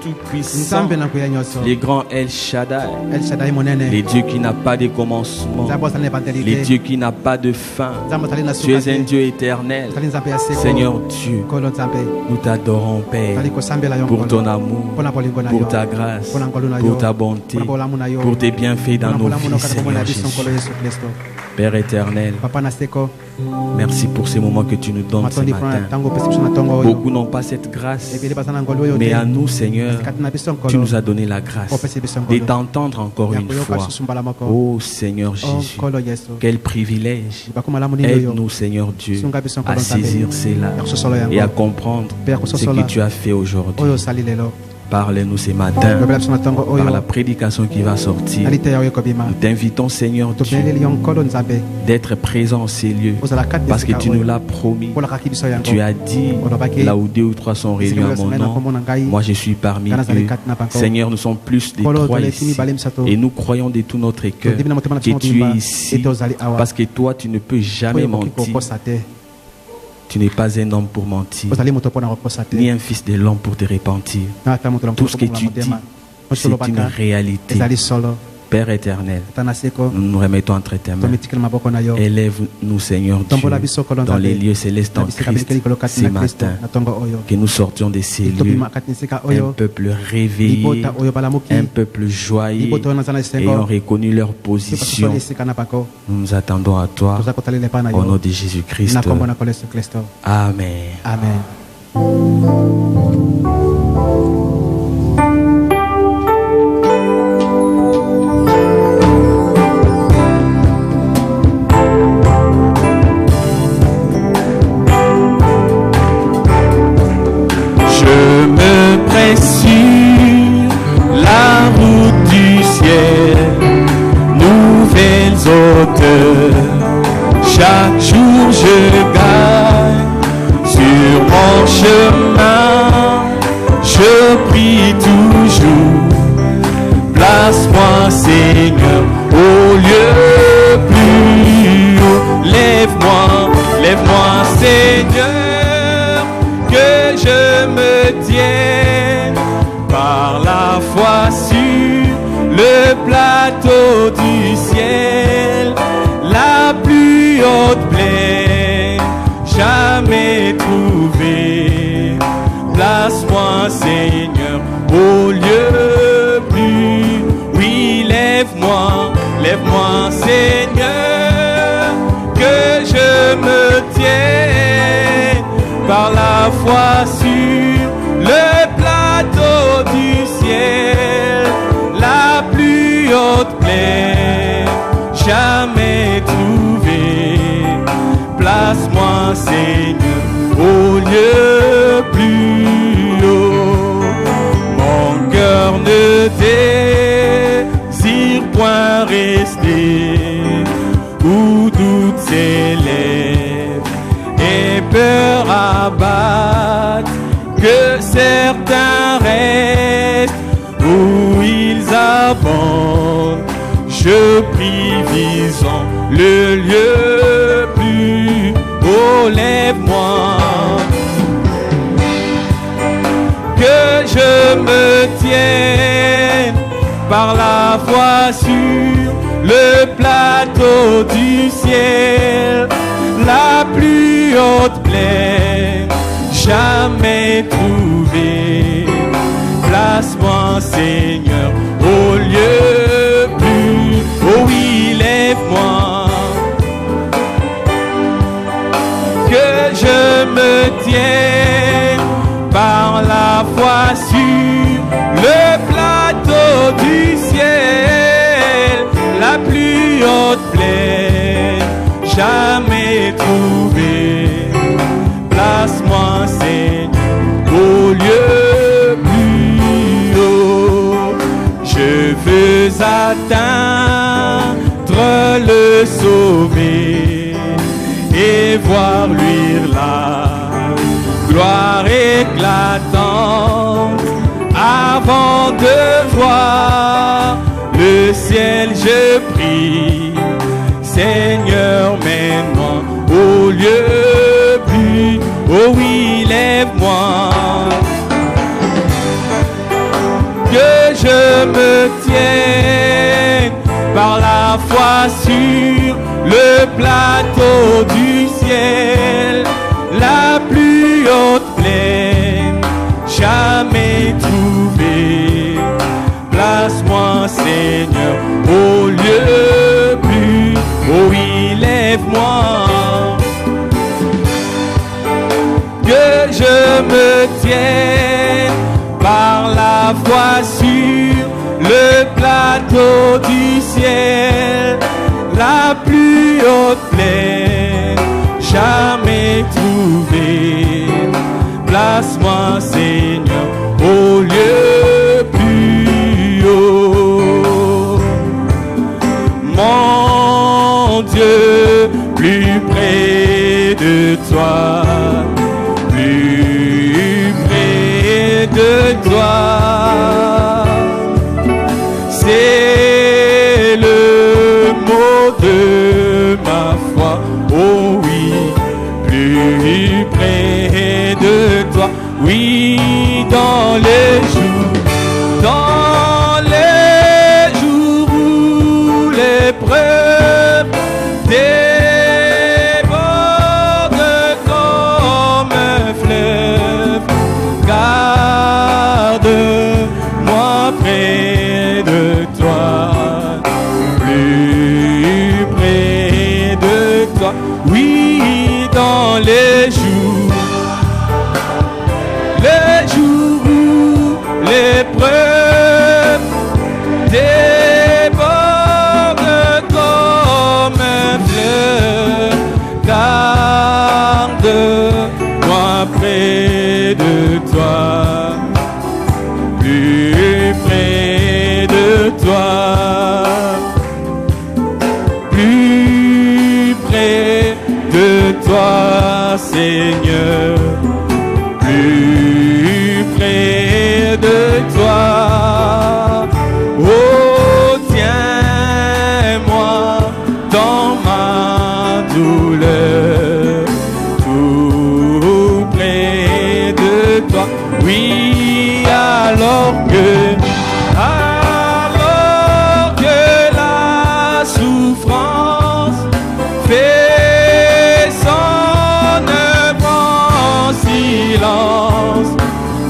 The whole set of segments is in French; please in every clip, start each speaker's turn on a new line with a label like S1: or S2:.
S1: tout-puissant, les grands El Shaddai, les dieux qui n'a pas de commencement, les dieux qui n'a pas de fin. Tu es un Dieu éternel. Seigneur Dieu, nous t'adorons, Père, pour ton amour, pour ta grâce, pour ta bonté, pour tes bienfaits dans nos vies, Seigneur Jésus. Père éternel, merci pour ces moments que tu nous donnes ce matin. Beaucoup n'ont pas cette grâce, mais à nous, Seigneur, tu nous as donné la grâce de t'entendre encore une fois. Oh Seigneur Jésus, quel privilège. Aide-nous, Seigneur Dieu, à saisir cela et à comprendre ce que tu as fait aujourd'hui. Parle-nous ce matin par la prédication qui va sortir. Nous t'invitons, Seigneur Dieu, d'être présent en ces lieux parce que tu nous l'as promis. Tu as dit, là où 2 ou 3 sont réunis à mon nom, moi je suis parmi eux. Seigneur, nous sommes plus de 3 ici et nous croyons de tout notre cœur que tu es ici parce que toi tu ne peux jamais mentir. Tu n'es pas un homme pour mentir, ni un fils de l'homme pour te repentir. Tout ce que tu dis, c'est une réalité. Père éternel, nous nous remettons entre tes mains. Élève-nous, Seigneur Dieu, dans les lieux célestes en Christ ce matin. Que nous sortions de ces lieux, un peuple réveillé, un peuple joyeux, ayant reconnu leur position. Nous nous attendons à toi, au nom de Jésus-Christ. Amen.
S2: Chaque jour je gagne sur mon chemin, je prie toujours. Place-moi, Seigneur, au lieu plus haut. Lève-moi, Seigneur, que je me tienne par la foi sur le plateau du ciel. La plus haute plaine jamais trouvée. Place-moi, Seigneur, au lieu plus. Oui, lève-moi, Seigneur, que je me tienne par la foi sur le plateau du ciel. La plus haute plaine jamais trouvé. Place-moi, Seigneur, au lieu plus haut. Mon cœur ne désire point rester où doute s'élève et peur abatte, que certains restent où ils abondent. Je prie, visant le lieu plus haut. Lève-moi, que je me tienne par la foi sur le plateau du ciel. La plus haute plaine jamais trouvée. Place-moi, Seigneur, au lieu plus. Oh oui, lève-moi, que je me tienne par la foi sur le plateau du ciel. La plus haute plaine jamais trouvée. Place-moi, Seigneur, au lieu plus haut. Je veux atteindre le Sauvé et voir luire la gloire éclatante. Avant de voir le ciel, je prie, Seigneur, mène-moi au lieu plus. Oh oui, lève-moi, me tienne par la foi sur le plateau du ciel, la plus haute plaine jamais trouvée. Place-moi, Seigneur, au lieu plus haut, élève-moi, que je me tienne par la foi sur le plateau du ciel, la plus haute plaine jamais trouvée. Place-moi, Seigneur, au lieu plus haut. Mon Dieu, plus près de toi, plus près de toi. C'est le mot de ma foi, oh oui, plus près de toi. Oui, dans les jours où l'épreuve déborde comme un fleuve, garde-moi près de toi, plus près de toi. Oui, dans les jours où l'épreuve déborde comme un fleuve, garde-moi près de toi, plus près de toi, plus près de toi, Seigneur, plus près de toi. Oh, tiens-moi dans ma douleur, tout près de toi. Oui, alors que la souffrance fait son œuvre en silence,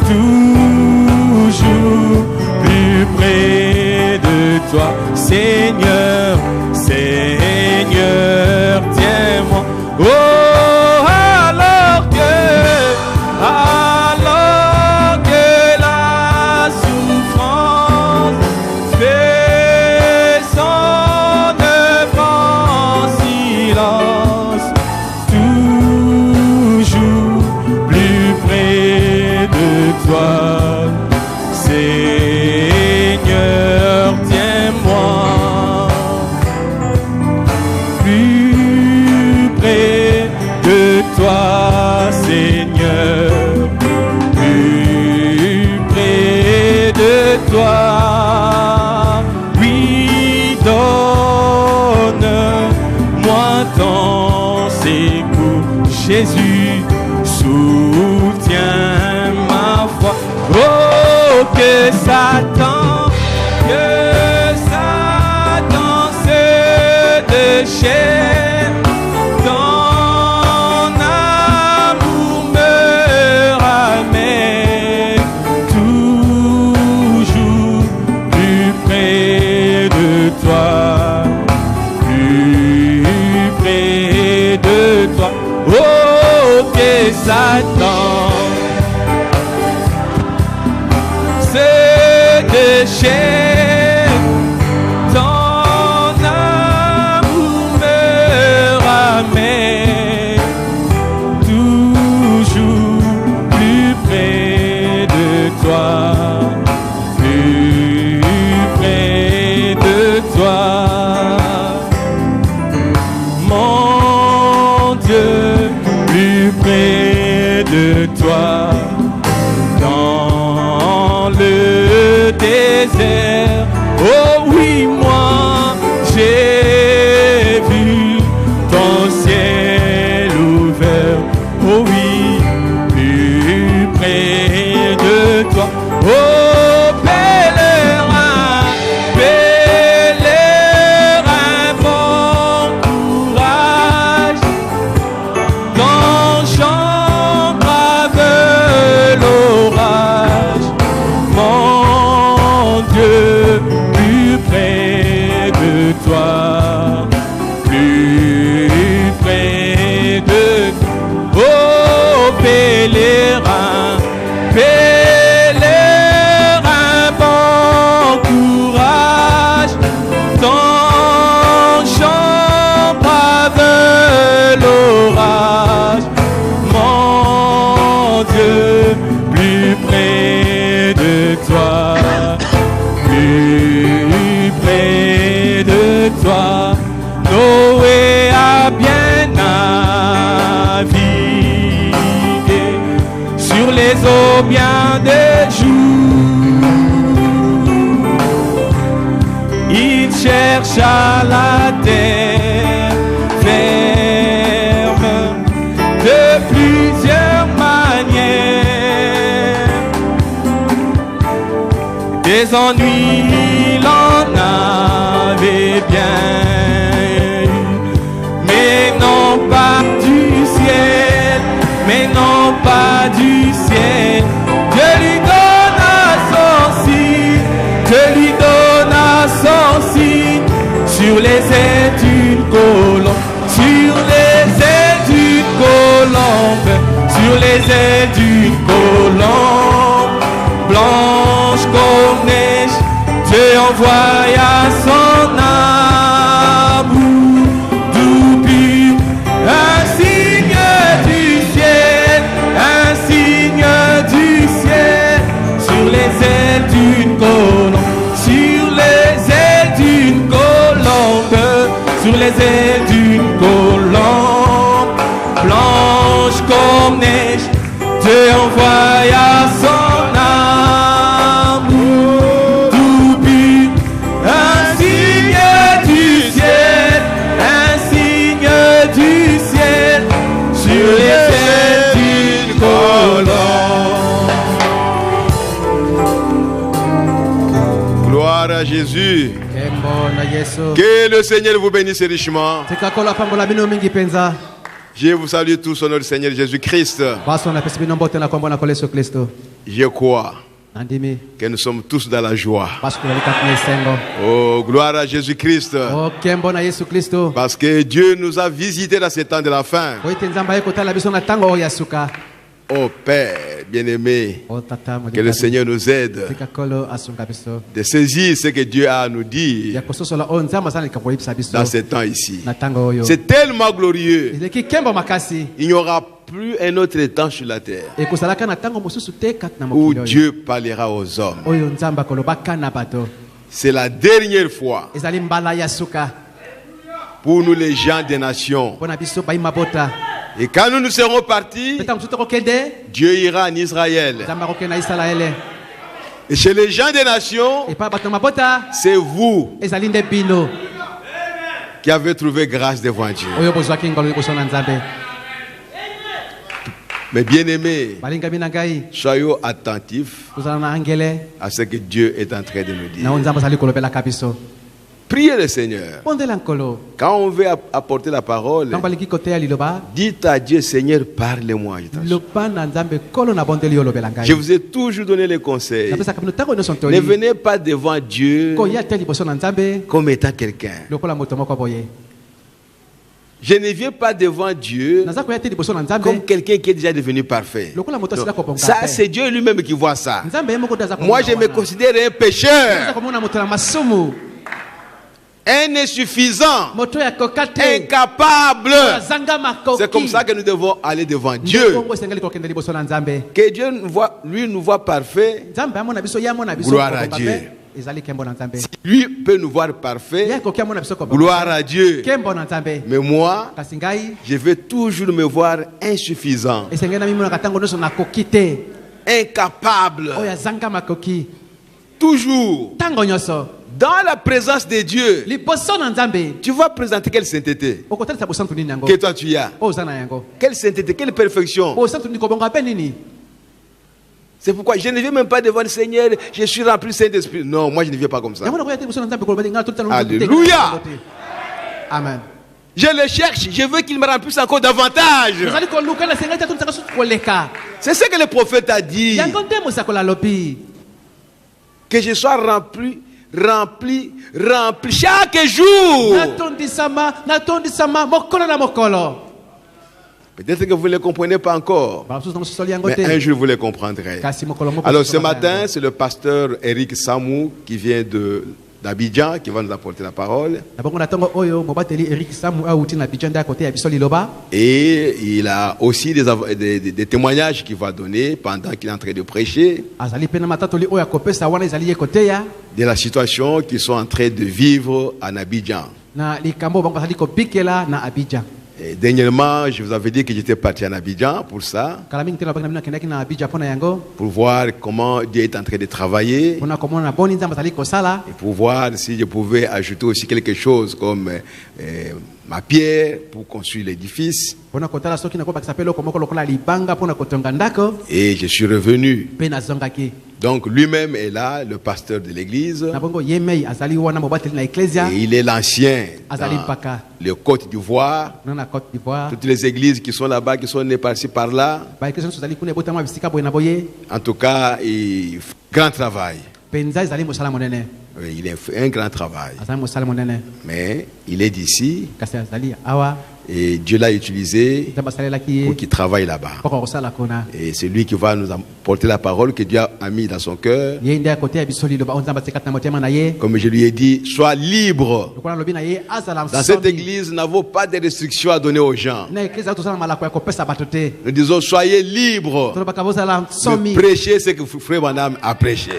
S2: toujours plus près de toi, Seigneur, Seigneur, tiens-moi. Oh, alors que la souffrance fait son œuvre en silence, toujours plus près de toi, Seigneur, tiens-moi, plus près de toi, Seigneur, plus près de toi. Oui, donne-moi ton secours, Jésus, soutiens ma foi. Oh, que Satan se déchaîne, ton amour me ramène toujours plus près de toi, plus près de toi. Oh, que Satan se déchaîne, ton amour me ramène toujours plus près de toi, plus près de toi. Mon Dieu, plus près de toi, dans le désert. Oh oui, moi j'ai vu ton ciel ouvert. Oh oui, plus près de toi. Oh pèlerin près de toi, Noé a bien navigué sur les eaux bien des jours. Il chercha la terre ferme de plusieurs manières. Des ennuis il en avait bien eu, mais non pas du ciel, mais non pas du ciel. Dieu lui donna son signe, Dieu lui donna son signe, sur les ailes d'une colombe, sur les ailes d'une colombe, sur les ailes d'une colombe, blanche comme neige, Dieu envoya son amour doux pur, un signe du ciel, un signe du ciel, sur les ailes d'une colombe, sur les ailes d'une colombe, sur les ailes d'une colombe, blanche comme neige, Dieu envoya son amour doux pur, un signe du ciel, un signe du ciel, sur les ailes d'une colombe.
S3: Gloire à Jésus. Que le Seigneur vous bénisse richement. Je vous salue tous au nom du Seigneur Jésus-Christ. Je crois que nous sommes tous dans la joie. Oh, gloire à Jésus-Christ. Parce que Dieu nous a visités dans ce temps de la fin. Oh Père bien-aimé, que le Seigneur nous aide de saisir ce que Dieu a à nous dire dans ce temps ici. C'est tellement glorieux. Il n'y aura plus un autre temps sur la terre où Dieu parlera aux hommes. C'est la dernière fois pour nous les gens des nations. Et quand nous serons partis, Dieu ira en Israël. Et chez les gens des nations, c'est vous qui avez trouvé grâce devant Dieu. Mais bien aimés, soyons attentifs à ce que Dieu est en train de nous dire. Priez le Seigneur. Quand on veut apporter la parole, dites à Dieu, Seigneur, parlez-moi. Je vous ai toujours donné les conseils. Ne venez pas devant Dieu comme étant quelqu'un. Je ne viens pas devant Dieu comme quelqu'un qui est déjà devenu parfait. Non. Ça, c'est Dieu lui-même qui voit ça. Moi, je me considère un pécheur, un insuffisant, incapable. C'est comme ça que nous devons aller devant Dieu. Que Dieu nous voit parfait. Gloire à Dieu. Si lui peut nous voir parfait, gloire à Dieu. Mais moi, je vais toujours me voir insuffisant, incapable. Toujours dans la présence de Dieu. Tu vas présenter quelle sainteté que toi tu as? Quelle sainteté, quelle perfection? C'est pourquoi je ne viens même pas devant le Seigneur, je suis rempli du Saint-Esprit. Non, moi je ne viens pas comme ça. Alléluia.
S1: Amen.
S3: Je le cherche, je veux qu'il me remplisse encore davantage. C'est ce que le prophète a dit. Que je sois rempli chaque jour. Peut-être que vous ne le comprenez pas encore, mais un jour vous le comprendrez. Alors ce matin, c'est le pasteur Eric Samou qui vient d'Abidjan qui va nous apporter la parole. Et il a aussi des témoignages qu'il va donner pendant qu'il est en train de prêcher. de la situation qu'ils sont en train de vivre en Abidjan. Et dernièrement, je vous avais dit que j'étais parti en Abidjan pour ça, pour voir comment Dieu est en train de travailler, et pour voir si je pouvais ajouter aussi quelque chose comme ma pierre pour construire l'édifice. Et je suis revenu. Donc lui-même est là, le pasteur de l'église. Et il est l'ancien dans le Côte d'Ivoire. Toutes les églises qui sont là-bas, qui sont nées par-ci par-là. En tout cas, il fait un grand travail. Oui, il a fait un grand travail. Mais il est d'ici. Et Dieu l'a utilisé pour qu'il travaille là-bas. Et c'est lui qui va nous apporter la parole que Dieu a mis dans son cœur. Comme je lui ai dit, sois libre. Dans cette église, nous n'avons pas de restrictions à donner aux gens. Nous disons, soyez libres de prêcher ce que Frère Branham a prêché.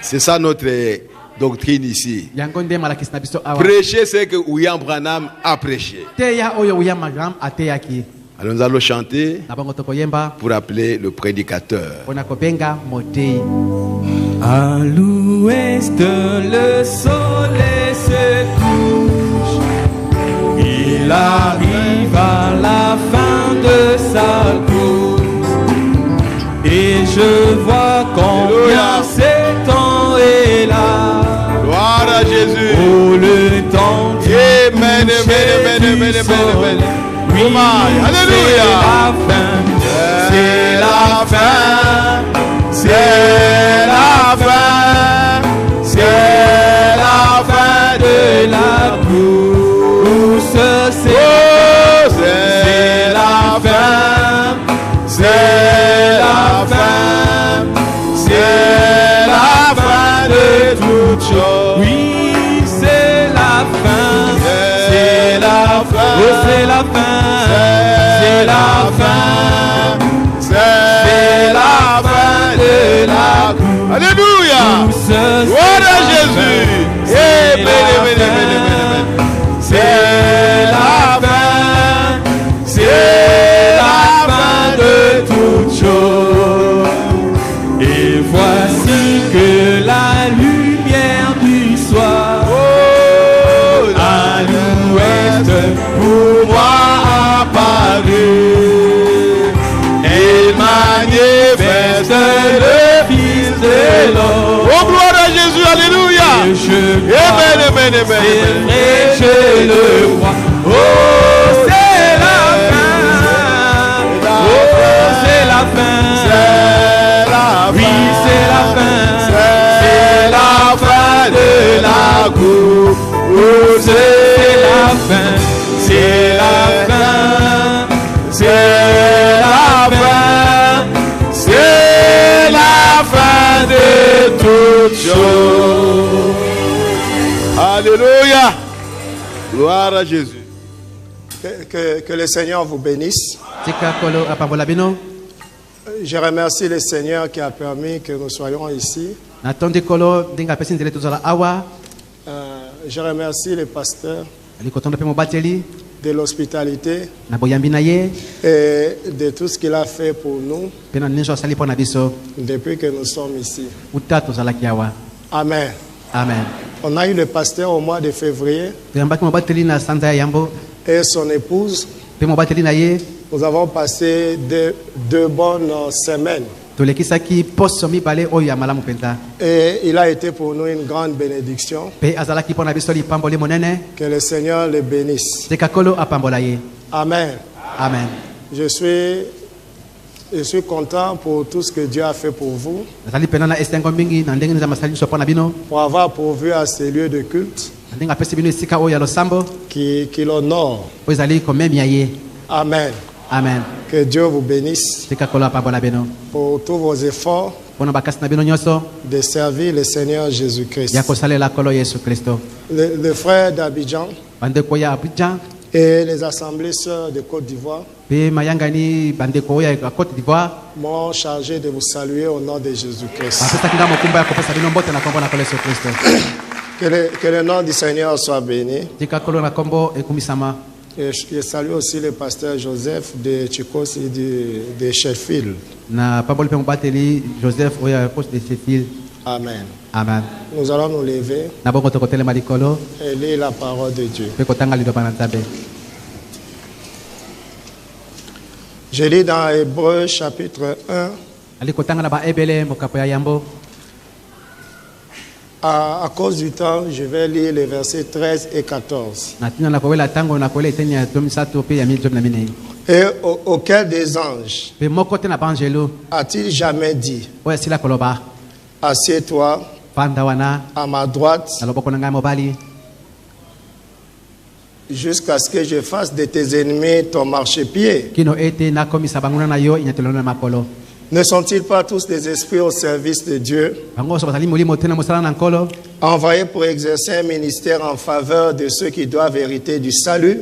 S3: C'est ça notre doctrine ici. Prêcher ce que William Branham a prêché. Alors nous allons chanter pour appeler le prédicateur.
S2: À l'ouest, le soleil se couche. Il arrive à la fin de sa course. Et je vois combien ce temps est là.
S3: Gloire à Jésus.
S2: Oh, le temps du
S3: Amen, amen, amen, amen.
S2: Oui,
S3: alléluia.
S2: C'est la fin. C'est la fin. C'est la fin de la course. C'est la fin. C'est la fin. C'est la fin de toute chose. Oui, c'est la fin. C'est la fin. Oh, c'est la fin. C'est la fin. C'est la fin de la course.
S3: Alléluia. Gloire à Jésus.
S2: C'est la fin. C'est la fin de toute chose. Et voici que la lumière du soir à l'ouest pour moi apparut. Elle manifeste le Fils de l'homme.
S3: Oh, gloire à Jésus, alléluia.
S2: Et je
S3: Amen, amen, amen.
S2: et je le vois. Oh, c'est la fin. Oh, c'est la fin. Oui, c'est la fin. C'est la fin de la course. Oh, c'est la fin. C'est la fin. C'est la fin. C'est la fin de toutes choses.
S3: Alléluia. Gloire à Jésus.
S4: Que le Seigneur vous bénisse. Je remercie le Seigneur qui a permis que nous soyons ici. Je remercie le pasteur de l'hospitalité et de tout ce qu'il a fait pour nous depuis que nous sommes ici. Amen.
S1: Amen.
S4: On a eu le pasteur au mois de février et son épouse. Nous avons passé deux bonnes semaines. Et il a été pour nous une grande bénédiction. Que le Seigneur le bénisse. Amen.
S1: Amen.
S4: Je suis content pour tout ce que Dieu a fait pour vous. Pour avoir pourvu à ces lieux de culte qui l'honorent. Amen.
S1: Amen.
S4: Que Dieu vous bénisse pour tous vos efforts de servir le Seigneur Jésus-Christ. Le frère d'Abidjan Et les assemblées sœurs de Côte d'Ivoire m'ont chargé de vous saluer au nom de Jésus-Christ. Que le nom du Seigneur soit béni. Et je salue aussi le pasteur Joseph de Chikosi de Sheffield. Amen.
S1: Amen.
S4: Nous allons nous lever et lire la parole de Dieu. Je lis dans Hébreux chapitre 1. À cause du temps, je vais lire les versets 13 et 14. Et auquel des anges a-t-il jamais dit: assieds-toi à ma droite jusqu'à ce que je fasse de tes ennemis ton marchepied? Ne sont-ils pas tous des esprits au service de Dieu, envoyés pour exercer un ministère en faveur de ceux qui doivent hériter du salut?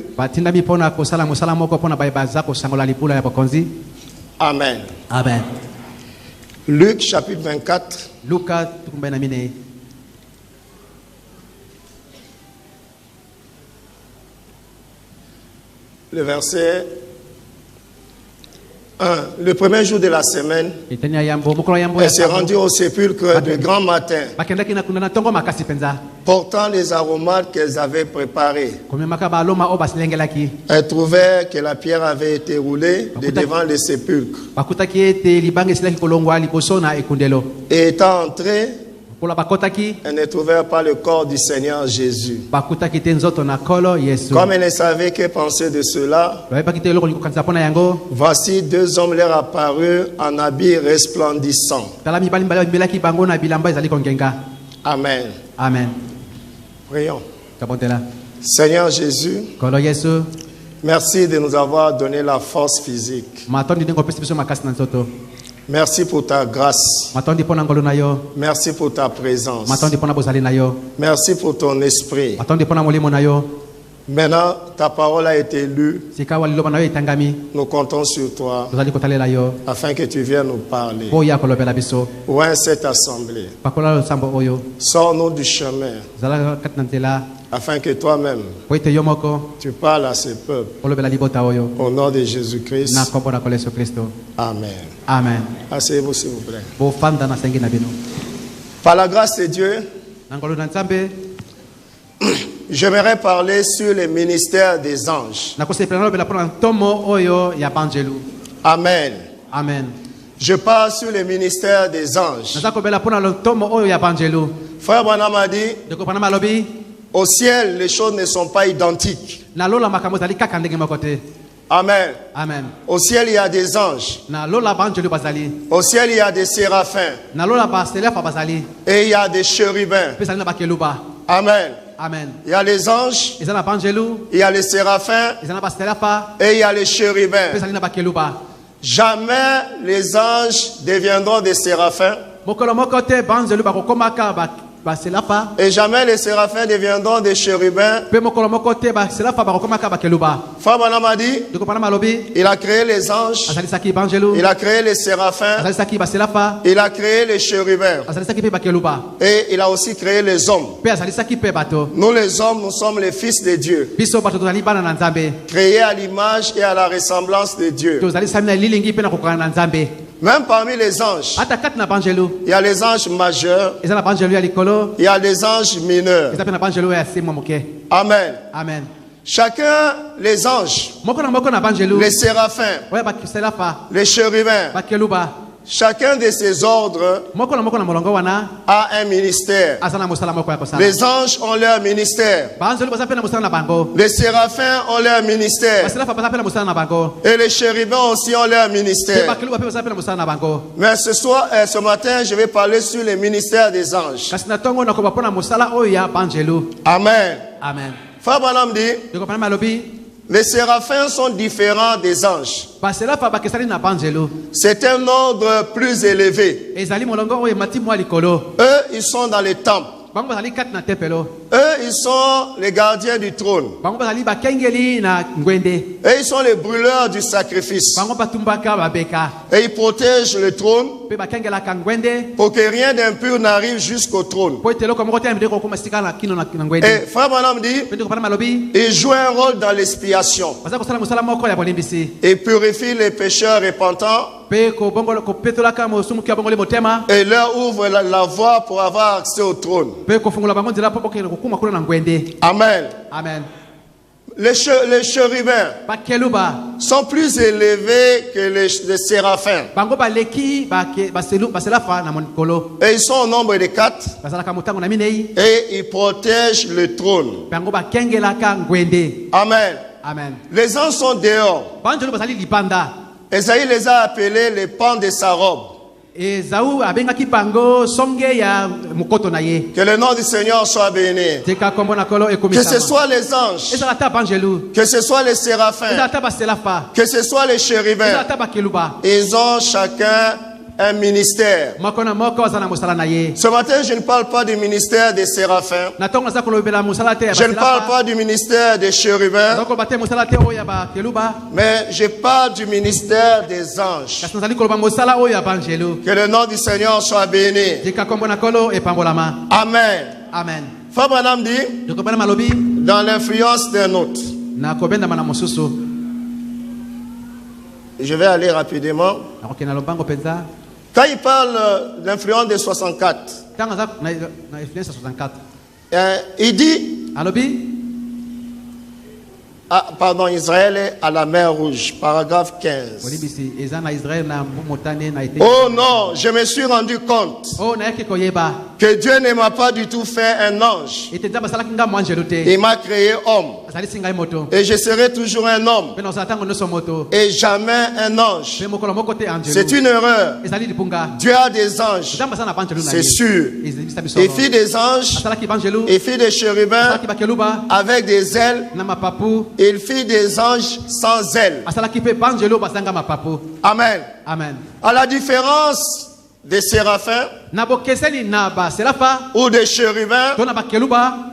S4: Amen.
S1: Amen.
S4: Luc chapitre 24. Le verset 1. Le premier jour de la semaine, elle s'est rendue au sépulcre de grand matin, portant les aromates qu'elles avaient préparés. Elle trouvait que la pierre avait été roulée de devant le sépulcre. Et étant entrée, elle ne trouvait pas le corps du Seigneur Jésus. Comme elle ne savait que penser de cela, voici deux hommes leur apparurent en habits resplendissants. Amen.
S1: Amen.
S4: Prions. Seigneur Jésus, merci de nous avoir donné la force physique. Merci pour ta grâce. Merci pour ta présence. Merci pour ton esprit. Maintenant, ta parole a été lue. Nous comptons sur toi afin que tu viennes nous parler. Ouvre cette assemblée. Sors-nous du chemin afin que toi-même tu parles à ce peuple. Au nom de Jésus-Christ. Amen.
S1: Amen.
S4: Asseyez-vous s'il vous plaît. Par la grâce de Dieu, j'aimerais parler sur le ministère des anges. Amen.
S1: Amen.
S4: Je parle sur le ministère des anges. Frère Branham a dit: au ciel, les choses ne sont pas identiques. Amen.
S1: Amen.
S4: Au ciel, il y a des anges. Au ciel, il y a des séraphins. Et il y a des chérubins. Amen.
S1: Amen.
S4: Il y a les anges, il y a les séraphins et il y a les chérubins. Jamais les anges deviendront des séraphins et jamais les séraphins deviendront des chérubins. Frère Branham a dit: il a créé les anges, il a créé les séraphins, il a créé les chérubins et il a aussi créé les hommes. Nous les hommes, nous sommes les fils de Dieu, créés à l'image et à la ressemblance de Dieu. Même parmi les anges, il y a les anges majeurs, il y a les anges mineurs. Amen.
S1: Amen.
S4: Chacun, les anges, les séraphins, les chérubins, chacun de ces ordres a un ministère. Les anges ont leur ministère. Les séraphins ont leur ministère. Et les chérubins aussi ont leur ministère. Mais ce matin, je vais parler sur le ministère des anges. Amen.
S1: Amen.
S4: Frère Branham dit: les séraphins sont différents des anges. C'est un ordre plus élevé. Eux, ils sont dans les temples. Eux, ils sont les gardiens du trône. Et ils sont les brûleurs du sacrifice. Et ils protègent le trône pour que rien d'impur n'arrive jusqu'au trône. Et Frère Branham dit, il joue un rôle dans l'expiation. Et purifie les pécheurs repentants. Et leur ouvre la voie pour avoir accès au trône. Amen.
S1: Amen.
S4: Les chérubins sont plus élevés que les séraphins. Et ils sont au nombre de 4. Et ils protègent le trône. Amen.
S1: Amen.
S4: Les anges sont dehors. Esaïe les a appelés les pans de sa robe. Que le nom du Seigneur soit béni. Que ce soit les anges, que ce soit les séraphins, que ce soit les chérubins, ils ont chacun un ministère. Ce matin, je ne parle pas du ministère des séraphins. Je ne parle pas du ministère des chérubins. Mais je parle du ministère des anges. Que le nom du Seigneur soit béni. Amen.
S1: Amen.
S4: Frère Branham dit, dans l'influence d'un autre. Je vais aller rapidement. Quand il parle de l'influence de 64, il dit, Israël est à la mer Rouge, paragraphe 15. Oh non, je me suis rendu compte que Dieu ne m'a pas du tout fait un ange. Il m'a créé homme. Et je serai toujours un homme. Et jamais un ange. C'est une erreur. Dieu a des anges. C'est sûr. Il fit des anges. Il fit des chérubins avec des ailes. Il fit des anges sans ailes. Amen.
S1: Amen.
S4: À la différence des séraphins ou des chérubins,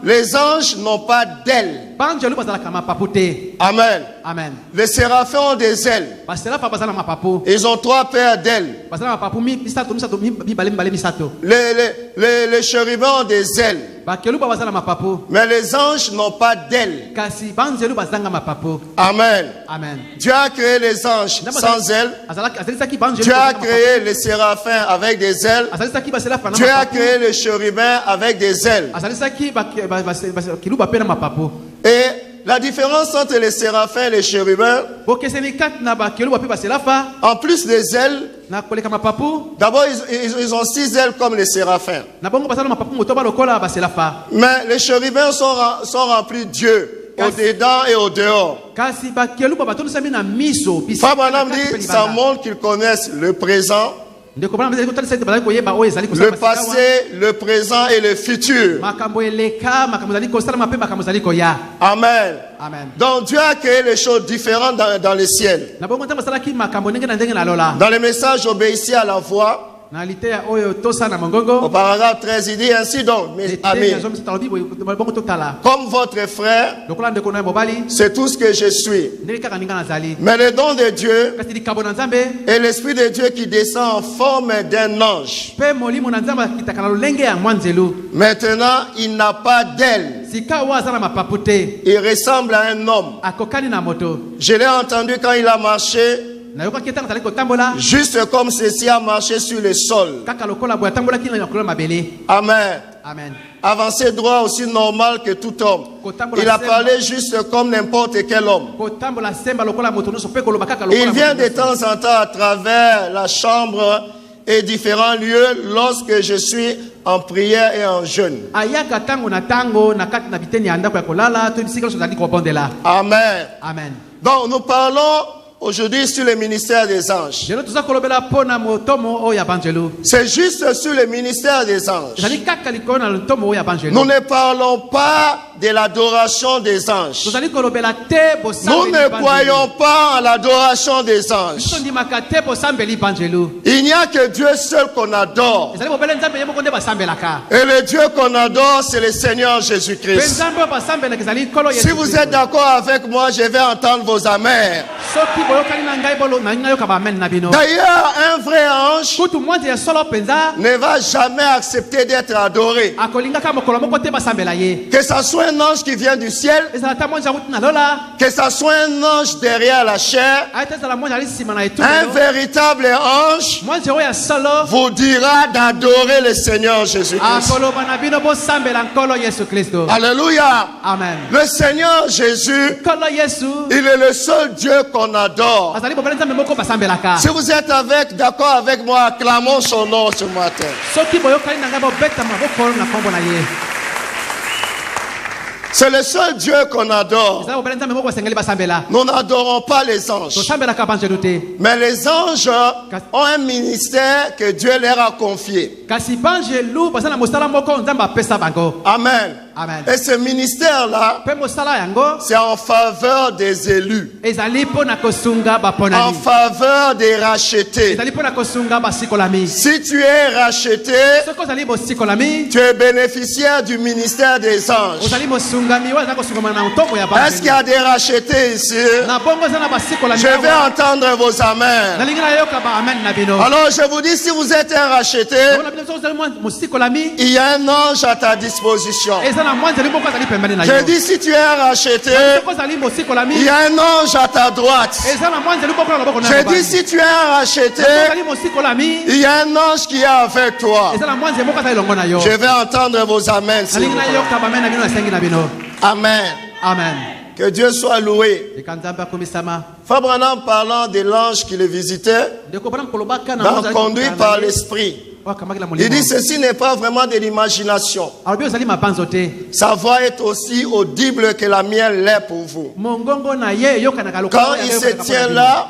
S4: les anges n'ont pas d'ailes. Amen.
S1: Amen.
S4: Les séraphins ont des ailes. Ils ont 3 paires d'ailes. Les chérubins ont des ailes. Mais les anges n'ont pas d'ailes. Amen.
S1: Amen.
S4: Dieu a créé les anges sans ailes. Dieu a créé les séraphins avec des ailes. Dieu a créé les chérubins avec des ailes. Et la différence entre les séraphins et les chérubins, en plus des ailes, d'abord ils ont 6 ailes comme les séraphins. Mais les chérubins sont remplis de Dieu, au dedans et au dehors. Frère Branham dit, ça montre qu'ils connaissent le présent, le passé, le présent et le futur. Amen.
S1: Amen.
S4: Donc Dieu a créé les choses différentes dans le ciel. Dans le message obéissez à la voix. Au paragraphe 13, il dit ainsi donc, mes amis, comme votre frère, c'est tout ce que je suis. Mais le don de Dieu est l'Esprit de Dieu qui descend en forme d'un ange. Maintenant, il n'a pas d'aile. Il ressemble à un homme. Je l'ai entendu quand il a marché. Juste comme ceci a marché sur le sol. Amen.
S1: Amen.
S4: Avancé droit aussi normal que tout homme. Il a parlé juste comme n'importe quel homme. Il vient de temps en temps à travers la chambre et différents lieux lorsque je suis en prière et en jeûne. Amen.
S1: Amen.
S4: Donc nous parlons aujourd'hui sur le ministère des anges. C'est juste sur le ministère des anges. Nous ne parlons pas
S5: de l'adoration des anges. Nous ne croyons pas en l'adoration des anges. Il n'y a que Dieu seul qu'on adore. Et le Dieu qu'on adore, c'est le Seigneur Jésus-Christ. Si vous êtes d'accord avec moi, je vais entendre vos amens. D'ailleurs, un vrai ange ne va jamais accepter d'être adoré. Que ça soit un ange qui vient du ciel, que ça soit un ange derrière la chair, un véritable ange vous dira d'adorer le Seigneur Jésus-Christ. Alléluia.
S1: Amen.
S5: Le Seigneur Jésus, il est le seul Dieu qu'on adore. Si vous êtes d'accord avec moi, acclamons son nom ce matin. C'est le seul Dieu qu'on adore. Nous n'adorons pas les anges. Mais les anges ont un ministère que Dieu leur a confié. Amen.
S1: Amen.
S5: Et ce ministère-là, c'est en faveur des élus, en faveur des rachetés. Si tu es racheté, tu es bénéficiaire du ministère des anges. Est-ce qu'il y a des rachetés ici? Je vais entendre vos amens. Alors je vous dis, si vous êtes un racheté, il y a un ange à ta disposition. Je dis, si tu es racheté, il y a un ange à ta droite. Je dis, si tu es racheté, il y a un ange qui est avec toi. Je vais entendre vos amens. Amen.
S1: Amen.
S5: Que Dieu soit loué. Frère Branham, parlant de l'ange qui le visitait, conduit par l'esprit. Il dit ceci n'est pas vraiment de l'imagination. Sa voix est aussi audible que la mienne l'est pour vous. Quand il se tient là,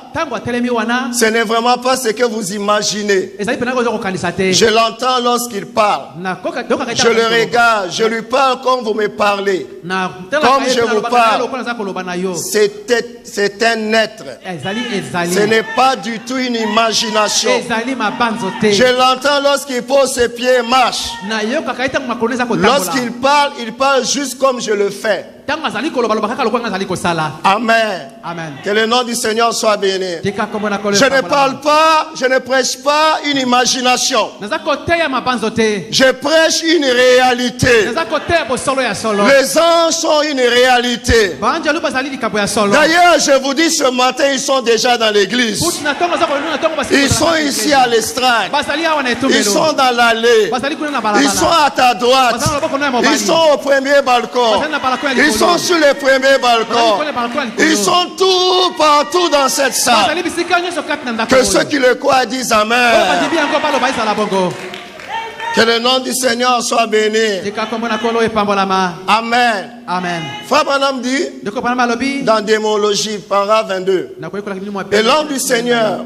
S5: ce n'est vraiment pas ce que vous imaginez. Je l'entends lorsqu'il parle. Je le regarde, je lui parle comme vous me parlez. Comme je vous parle. C'est un être. Ce n'est pas du tout une imagination. Je l'entends lorsqu'il pose ses pieds et marche. Lorsqu'il parle, il parle juste comme je le fais. Amen.
S1: Amen.
S5: Que le nom du Seigneur soit béni. Je ne parle pas, je ne prêche pas une imagination. Je prêche une réalité. Les anges sont une réalité. D'ailleurs, je vous dis ce matin, ils sont déjà dans l'église. Ils sont ici à l'estrade. Ils sont dans l'allée. Ils sont à ta droite. Ils sont au premier balcon. Ils sont sur les premiers balcons. Ils sont tout partout dans cette salle. Que ceux qui le croient disent Amen. Que le nom du Seigneur soit béni. Amen.
S1: Amen.
S5: Frère Branham dit dans Démologie, paragraphe 22, et l'homme du Seigneur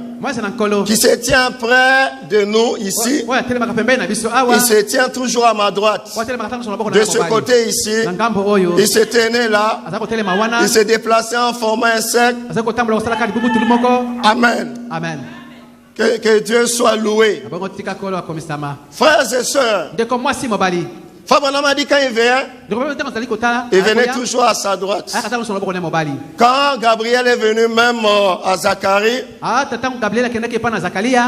S5: qui se tient près de nous ici, il se tient toujours à ma droite. De ce côté ici, il se tenait là, il se déplaçait en formant un cercle. Amen.
S1: Amen.
S5: Que Dieu soit loué. Frères et sœurs, Frère Branham a dit quand il vient, il venait toujours à sa droite. Quand Gabriel est venu même à Zacharie,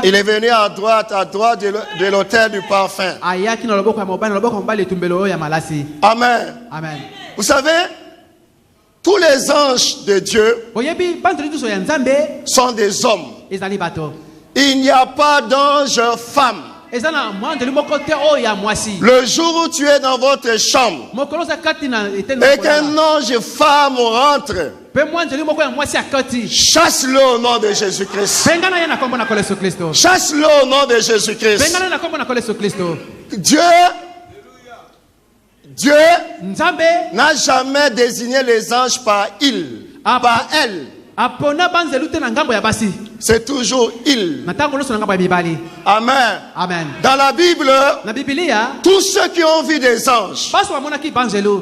S5: il est venu à droite de l'autel du parfum. Amen.
S1: Amen.
S5: Vous savez, tous les anges de Dieu sont des hommes. Il n'y a pas d'ange femme. Le jour où tu es dans votre chambre et qu'un ange femme rentre, chasse-le au nom de Jésus-Christ. Chasse-le au nom de Jésus-Christ. Dieu n'a jamais désigné les anges par il, par elle. c'est toujours il. Amen.
S3: Amen.
S5: Dans la Bible, tous ceux qui ont vu des anges,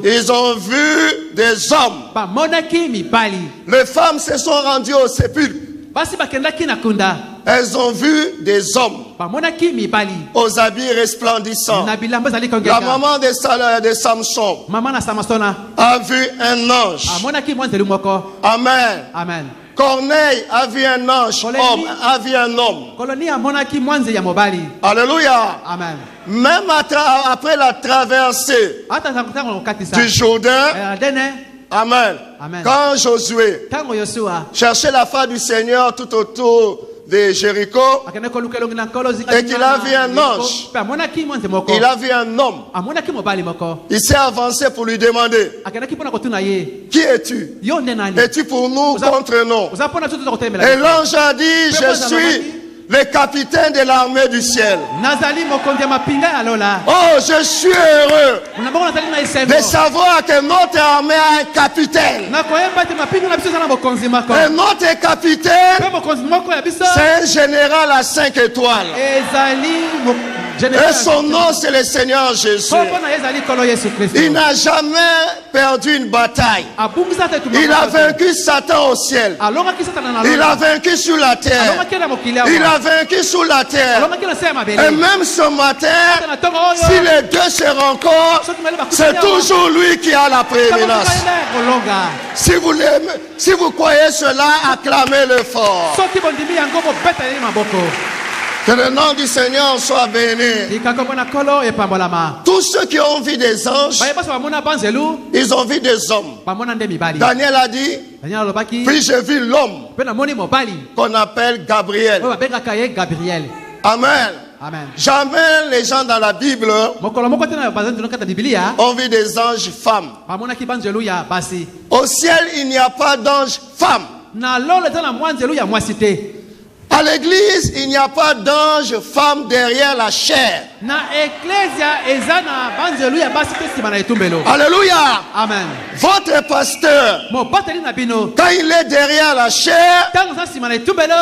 S5: ils ont vu des hommes. Les femmes se sont rendues au sépulcre. Elles ont vu des hommes aux habits resplendissants. La maman de Samson a vu un ange. Amen.
S3: Amen.
S5: Corneille a vu un ange, homme, a vu un homme. Alléluia.
S3: Amen.
S5: Même après la traversée du Jourdain, amen.
S3: Amen.
S5: Quand Josué cherchait la face du Seigneur tout autour de Jéricho, et qu'il a vu un ange, il a vu un homme. Il s'est avancé pour lui demander: qui es-tu? Es-tu pour nous ou contre nous? Et l'ange a dit: je suis le capitaine de l'armée du ciel. Oh, je suis heureux de savoir que notre armée a un capitaine. Et notre capitaine, c'est un général à 5 étoiles. Et son nom, c'est le Seigneur Jésus. Il n'a jamais perdu une bataille. Il a vaincu Satan au ciel. Il a vaincu sur la terre. Il a vaincu sur la terre. Et même ce matin, si les deux se rencontrent, c'est toujours lui qui a la prééminence. Si vous croyez cela, acclamez-le fort. Que le nom du Seigneur soit béni. Tous ceux qui ont vu des anges, ils ont vu des hommes. Daniel a dit: puis j'ai vu l'homme qu'on appelle Gabriel. Amen.
S3: Amen.
S5: Jamais les gens dans la Bible ont vu des anges femmes. Au ciel, il n'y a pas d'ange femme. À l'église, il n'y a pas d'ange femme derrière la chair. Alléluia.
S3: Amen.
S5: Votre pasteur, quand il est derrière la chair,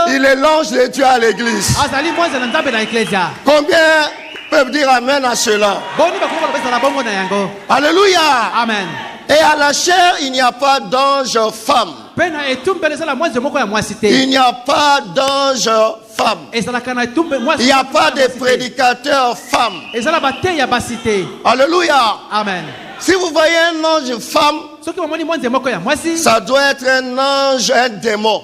S5: il est l'ange de Dieu à l'église. Combien peuvent dire amen à cela? Alléluia.
S3: Amen.
S5: Et à la chair, il n'y a pas d'ange femme. Il n'y a pas d'ange femme. Il n'y a pas de prédicateur femme. Alléluia.
S3: Amen.
S5: Si vous voyez un ange femme, ça doit être un ange, un démon.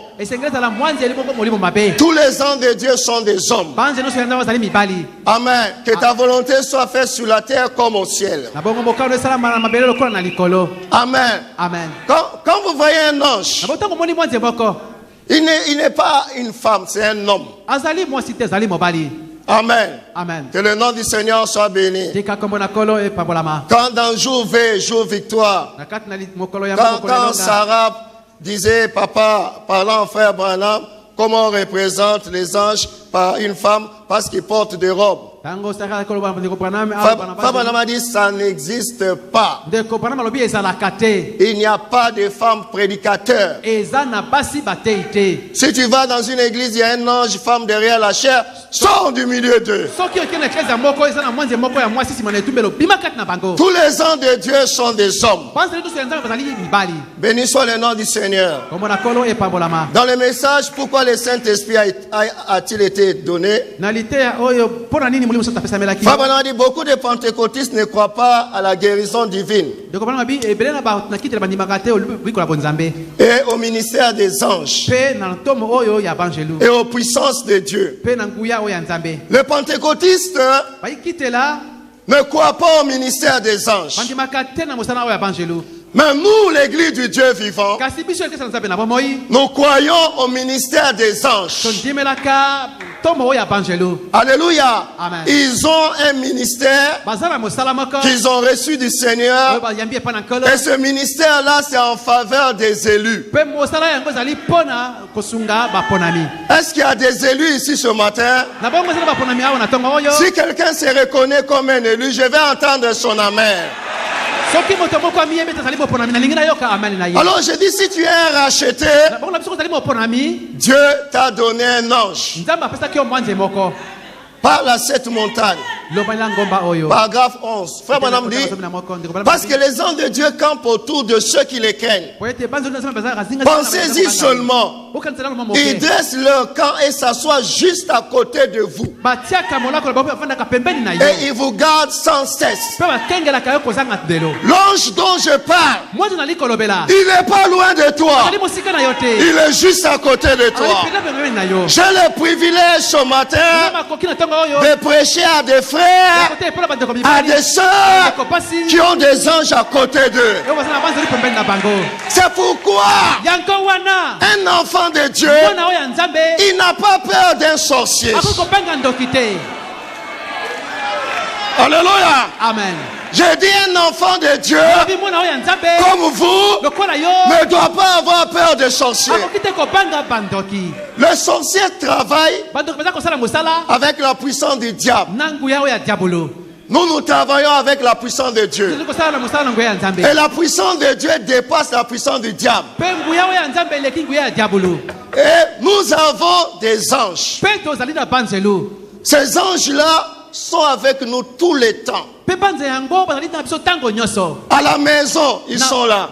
S5: Tous les anges de Dieu sont des hommes. Amen. Que ta volonté soit faite sur la terre comme au ciel. Amen.
S3: Amen.
S5: Quand vous voyez un ange, il n'est pas une femme, c'est un homme. Amen.
S3: Amen.
S5: Que le nom du Seigneur soit béni. Quand dans jour V, jour victoire, quand Sarah disait: papa, parlant au frère Branham, comment on représente les anges par une femme parce qu'ils portent des robes. Branham a dit: ça n'existe pas. Il n'y a pas de femme prédicateur. Si tu vas dans une église, il y a un ange femme derrière la chair, sors du milieu d'eux. Tous les anges de Dieu sont des hommes. Béni soit le nom du Seigneur. Dans le message, pourquoi le Saint-Esprit a-t-il été donné? Fabana dit: beaucoup de pentecôtistes ne croient pas à la guérison divine et au ministère des anges et aux puissances de Dieu. Les pentecôtistes ne croient pas au ministère des anges. Mais nous, l'église du Dieu vivant, nous croyons au ministère des anges. Alléluia.
S3: Amen.
S5: Ils ont un ministère qu'ils ont reçu du Seigneur. Et ce ministère-là, c'est en faveur des élus. Est-ce qu'il y a des élus ici ce matin? Si quelqu'un se reconnaît comme un élu, je vais entendre son amen. Alors je dis, si tu es racheté, Dieu t'a donné un ange. Parle à cette montagne. Paragraphe 11. Frère Branham dit, parce que les anges de Dieu campent autour de ceux qui les craignent. Pensez-y seulement. Ils dressent leur camp et s'assoient juste à côté de vous. Et ils vous gardent sans cesse. L'ange dont je parle, il n'est pas loin de toi. Il est juste à côté de toi. J'ai le privilège ce matin de prêcher à des frères, à des sœurs qui ont des anges à côté d'eux. C'est pourquoi un enfant de Dieu, il n'a pas peur d'un sorcier. Alléluia.
S1: Amen.
S5: J'ai dit un enfant de Dieu comme vous ne doit pas avoir peur des sorciers. Le sorcier travaille avec la puissance du diable. Nous travaillons avec la puissance de Dieu. Et la puissance de Dieu dépasse la puissance du diable. Et nous avons des anges. Ces anges-là sont avec nous tout le temps. À la maison, ils sont là.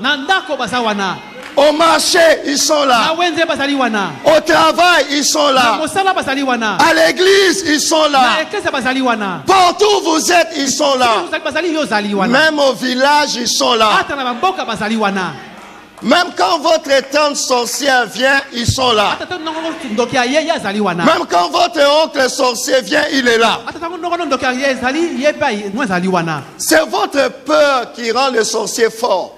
S5: Au marché, ils sont là. Au travail, ils sont là. À l'église, ils sont là. Partout où vous êtes, ils sont là. Même au village, ils sont là. Même quand votre tante sorcière vient, ils sont là. Même quand votre oncle sorcier vient, il est là. C'est votre peur qui rend le sorcier fort.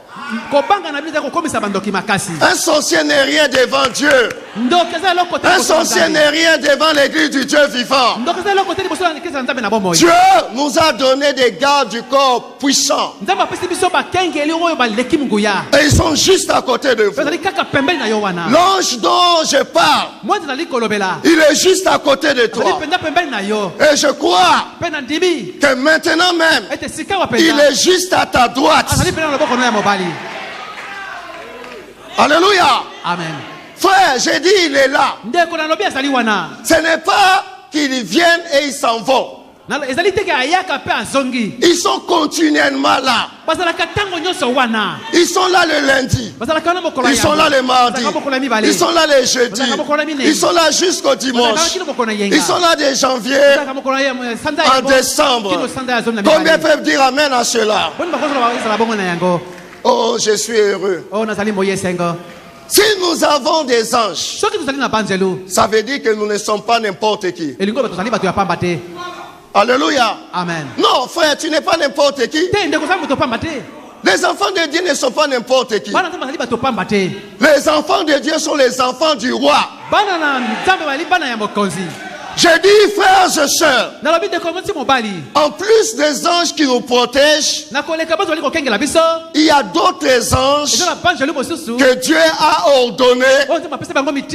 S5: Un sorcier n'est rien devant Dieu. Un sorcier n'est rien devant l'église du Dieu vivant. Dieu nous a donné des gardes du corps puissants. Et ils sont juste à côté de vous. L'ange dont je parle, il est juste à côté de toi. Et je crois que maintenant même, il est juste à ta droite. Alléluia.
S1: Amen.
S5: Frère, j'ai dit il est là. Ce n'est pas qu'ils viennent et ils s'en vont. Ils sont continuellement là. Ils sont là le lundi. Ils sont là le mardi. Ils sont là le jeudi. Ils sont là jusqu'au dimanche. Ils sont là de janvier à décembre. Combien peuvent dire amen à cela? Oh, je suis heureux. Si nous avons des anges, ça veut dire que nous ne sommes pas n'importe qui. Alléluia.
S1: Amen.
S5: Non, frère, tu n'es pas n'importe qui. Les enfants de Dieu ne sont pas n'importe qui. Les enfants de Dieu sont les enfants du roi. J'ai dit, frères et sœurs, en plus des anges qui nous protègent, il y a d'autres anges que Dieu a ordonné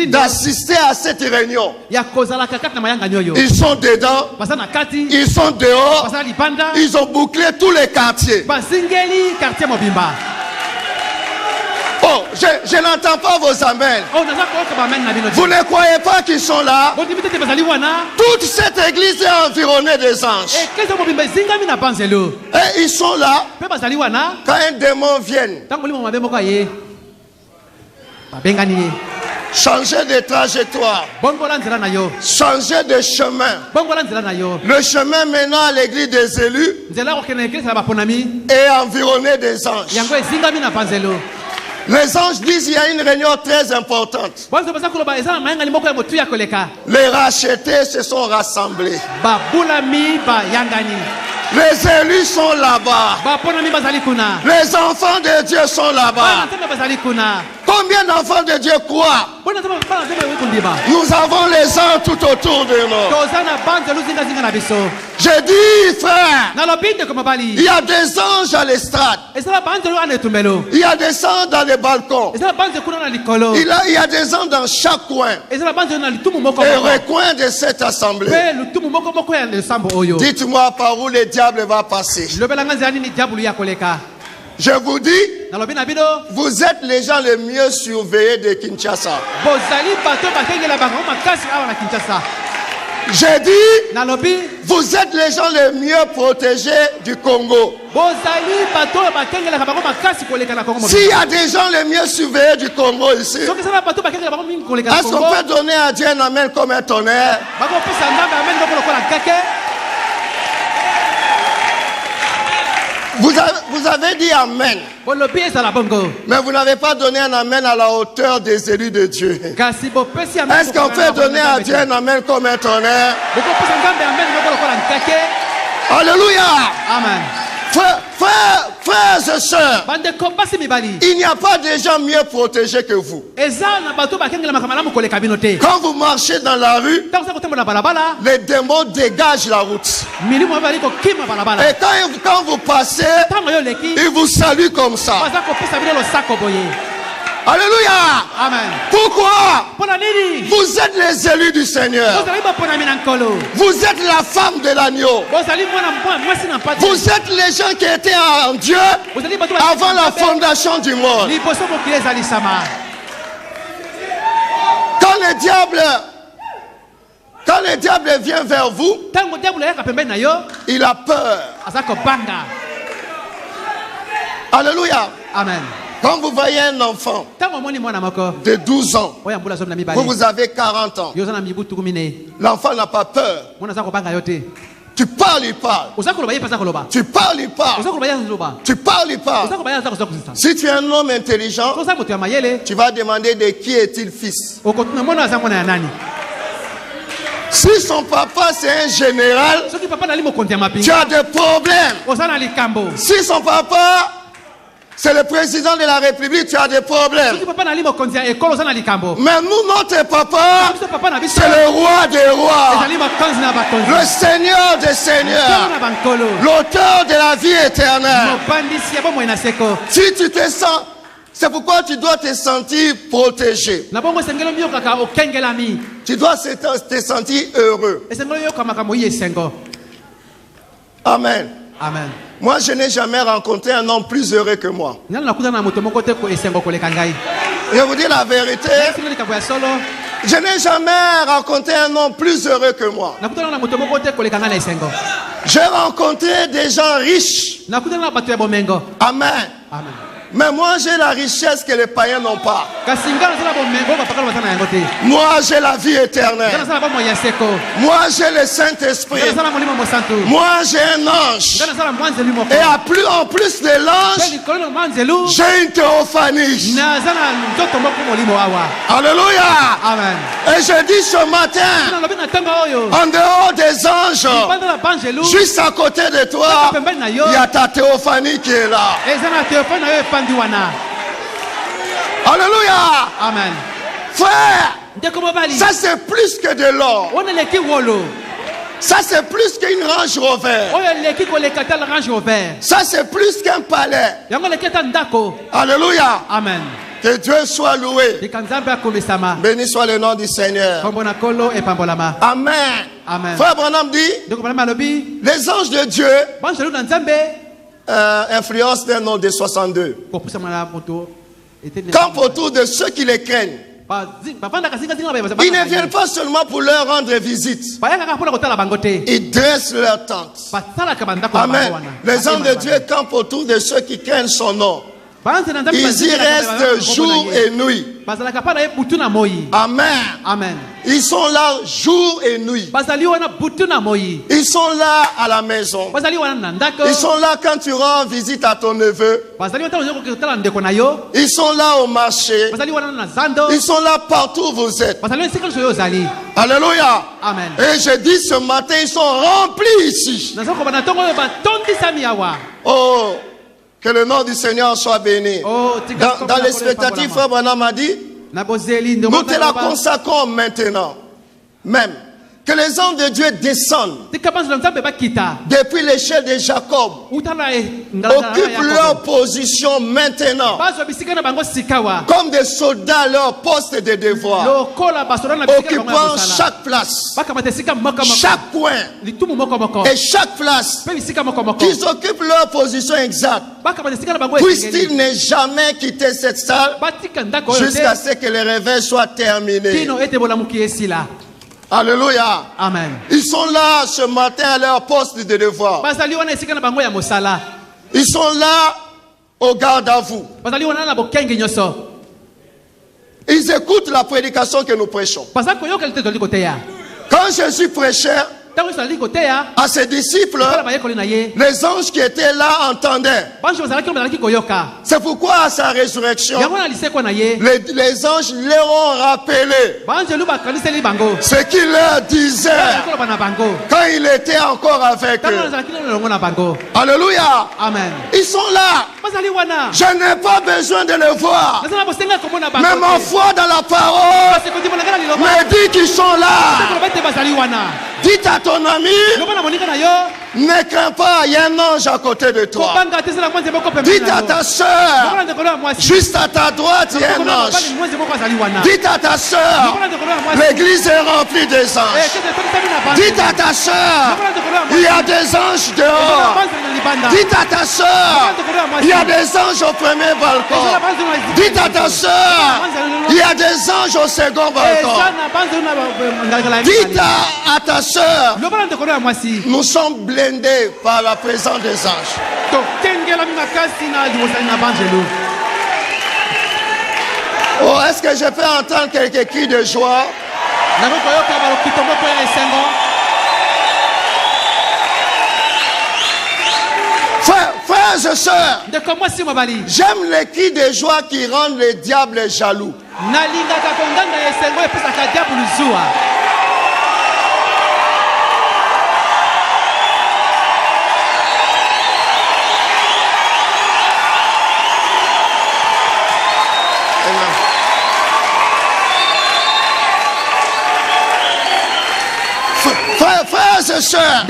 S5: d'assister à cette réunion. Ils sont dedans, ils sont dehors, ils ont bouclé tous les quartiers. Oh, je n'entends pas vos amens. Vous ne croyez pas qu'ils sont là? Toute cette église est environnée des anges. Et ils sont là. Quand un démon vient, changer de trajectoire, changer de chemin. Le chemin menant à l'église des élus est environné des anges. Les anges disent qu'il y a une réunion très importante. Les rachetés se sont rassemblés. Les élus sont là-bas. Les enfants de Dieu sont là-bas. Combien d'enfants de Dieu croient? Nous avons les anges tout autour de nous. J'ai dit, frère, il y a des anges à l'estrade. Il y a des anges dans les balcons. Il y a des anges dans chaque coin et recoin de cette assemblée. Dites-moi par où le diable va passer. Je vous dis, vous êtes les gens les mieux surveillés de Kinshasa. J'ai dit, vous êtes les gens les mieux protégés du Congo. S'il y a des gens les mieux surveillés du Congo ici, est-ce qu'on peut donner à Dieu un amen comme un tonnerre? Vous avez dit amen. Mais vous n'avez pas donné un amen à la hauteur des élus de Dieu. Est-ce qu'on peut donner à Dieu un amen comme un tonnerre? Alléluia. Amen. Frères et sœurs, il n'y a pas de gens mieux protégés que vous. Quand vous marchez dans la rue, les démons dégagent la route. Et quand vous passez, ils vous saluent comme ça. Alléluia. Amen. Pourquoi? Vous êtes les élus du Seigneur. Vous êtes la femme de l'agneau. Vous êtes les gens qui étaient en Dieu avant la fondation du monde. Quand le diable vient vers vous, il a peur. Alléluia. Amen. Quand vous voyez un enfant de 12 ans, vous avez 40 ans, l'enfant n'a pas peur. Tu parles, il parle. Tu parles, il parle. Tu parles, il parle. Si tu es un homme intelligent, tu vas demander de qui est-il fils. Si son papa c'est un général, tu as des problèmes. Si son papa c'est le président de la République, tu as des problèmes. Mais nous, notre papa, c'est le roi des rois, le Seigneur des seigneurs, l'auteur de la vie éternelle. Si tu te sens, c'est pourquoi tu dois te sentir protégé. Tu dois te sentir heureux. Amen. Amen. Moi, je n'ai jamais rencontré un homme plus heureux que moi. Je vous dis la vérité. Je n'ai jamais rencontré un homme plus heureux que moi. J'ai rencontré des gens riches. Amen. Amen. Mais moi j'ai la richesse que les païens n'ont pas. Moi j'ai la vie éternelle. Moi j'ai le Saint-Esprit. Moi j'ai un ange. Et en plus de l'ange, j'ai une théophanie. Alléluia. Amen. Et je dis ce matin, en dehors des anges, juste à côté de toi, il y a ta théophanie qui est là. Alléluia. Amen. Frère, ça c'est plus que de l'or. Ça c'est plus qu'une Range Rover. Ça c'est plus qu'un palais. Alléluia. Amen. Que Dieu soit loué. Béni soit le nom du Seigneur. Amen. Amen. Frère Branham dit, les anges de Dieu influence d'un nom de 62. Campent autour de ceux qui les craignent. Ils ne viennent pas seulement pour leur rendre visite. Ils dressent leur tente. Amen. Les anges de Dieu campent autour de ceux qui craignent son nom. Ils y restent jour et nuit. Amen. Amen. Ils sont là jour et nuit. Ils sont là à la maison. Ils sont là quand tu rends visite à ton neveu. Ils sont là au marché. Ils sont là partout où vous êtes. Alléluia. Amen. Et je dis ce matin, ils sont remplis ici. Oh, que le nom du Seigneur soit béni. Dans l'expectative, Frère Branham a dit, nous te la consacrons maintenant. Même. que les hommes de Dieu descendent depuis l'échelle de Jacob, occupent leur position maintenant, comme des soldats à leur poste de devoir, occupant chaque place, chaque coin et chaque place, qu'ils occupent leur position exacte, puissent-ils ne jamais quitter cette salle jusqu'à ce que le réveil soit terminé. Alléluia.
S4: Amen.
S5: Ils sont là ce matin à leur poste de devoir. Ils sont là au garde à vous. Ils écoutent la prédication que nous prêchons. Quand Jésus prêchait à ses disciples, les anges qui étaient là entendaient. C'est pourquoi à sa résurrection, les anges leur ont rappelé ce qu'il leur disait quand il était encore avec eux. Alléluia.
S4: Amen.
S5: Ils sont là. Je n'ai pas besoin de les voir, mais ma foi dans la parole me dit qu'ils sont là. Dites à ton ami, ne crains pas, il y a un ange à côté de toi. Dites à ta soeur, juste à ta droite, il y a un ange. Dites à ta soeur, l'église est remplie des anges. Dites à ta soeur, il y a des anges dehors. Dites à ta soeur, il y a des anges au premier balcon. Dites à ta soeur, il y a des anges au second balcon. Dites à ta soeur, nous sommes blindés par la présence des anges. Oh, est-ce que je peux entendre quelques cris de joie? Frères et sœurs, j'aime les cris de joie qui rendent le diable jaloux. Frères et sœurs,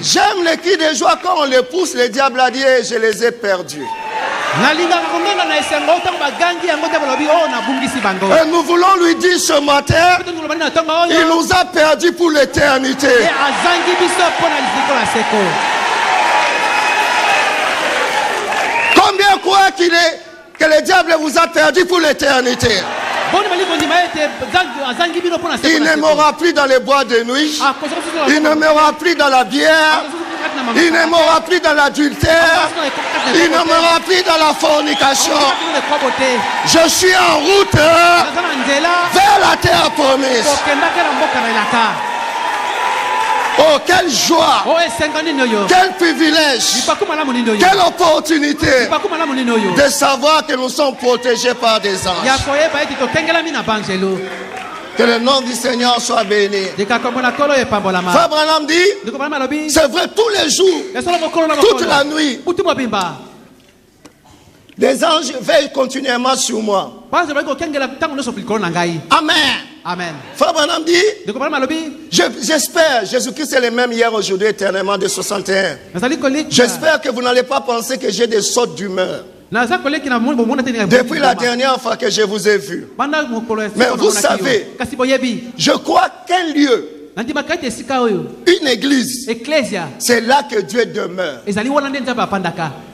S5: j'aime les cris de joie quand on les pousse, le diable a dit je les ai perdus. Et nous voulons lui dire ce matin, il nous a perdus pour l'éternité. Combien croient que le diable vous a perdu pour l'éternité? Il ne mourra plus dans les bois de nuit. Il ne mourra plus dans la bière. Il ne mourra plus dans l'adultère. Il ne mourra plus dans la fornication. Je suis en route vers la terre promise. Oh, quelle joie, quel privilège, quelle opportunité de savoir que nous sommes protégés par des anges. Que le nom du Seigneur soit béni. Frère Branham dit, c'est vrai tous les jours, toute la nuit. Des anges veillent continuellement sur moi. Amen.
S4: Amen.
S5: Frère Branham dit, j'espère, Jésus-Christ est le même hier, aujourd'hui, éternellement de 61. J'espère que vous n'allez pas penser que j'ai des sautes d'humeur depuis la dernière fois que je vous ai vu. Mais vous savez, je crois qu'un lieu, une église, c'est là que Dieu demeure.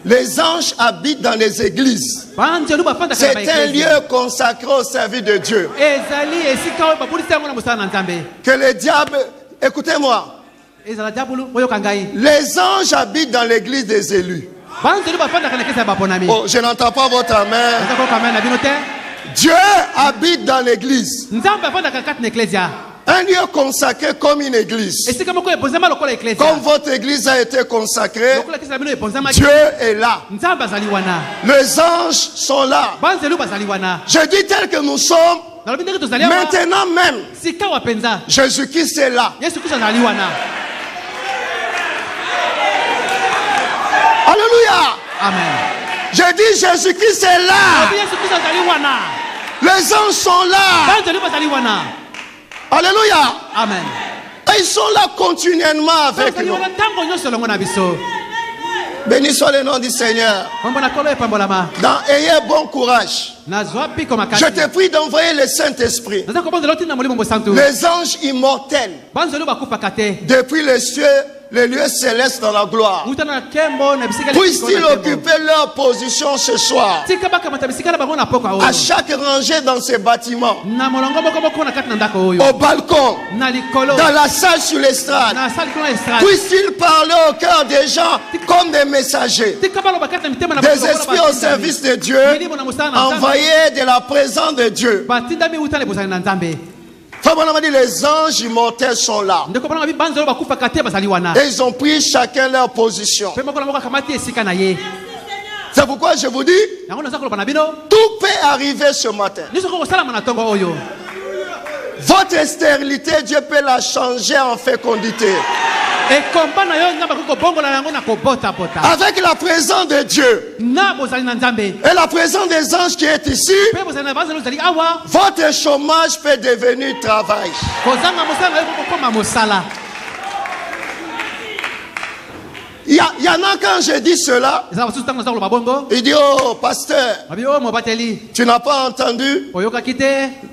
S5: Les anges habitent dans les églises. C'est un lieu consacré au service de Dieu. Que le diable, écoutez-moi, les anges habitent dans l'église des élus. Oh, je n'entends pas votre amen. Dieu habite dans l'église. Un lieu consacré comme une église. Comme votre église a été consacrée, Dieu est là. Les anges sont là. Je dis tel que nous sommes, maintenant même, Jésus-Christ est là. Alléluia.
S4: Amen.
S5: Je dis Jésus-Christ est là. Les anges sont là.
S4: Alléluia.
S5: Alléluia.
S4: Amen.
S5: Et ils sont là continuellement avec nous. Béni soit le nom du Seigneur. Ayez bon courage. Je te prie d'envoyer le Saint-Esprit, les anges immortels, depuis les cieux, les lieux célestes dans la gloire. Puissent-ils occuper leur position ce soir, à chaque rangée dans ces bâtiments, au balcon, dans la salle sur l'estrade. Puissent-ils parler au cœur des gens comme des messagers, des esprits au service de Dieu, envoyés de la présence de Dieu. Les anges immortels sont là. Et ils ont pris chacun leur position. C'est pourquoi je vous dis, tout peut arriver ce matin. Votre stérilité, Dieu peut la changer en fécondité. Avec la présence de Dieu et la présence des anges qui est ici, votre chômage peut devenir travail. Il y en a, quand je dis cela, il dit: oh pasteur, tu n'as pas entendu?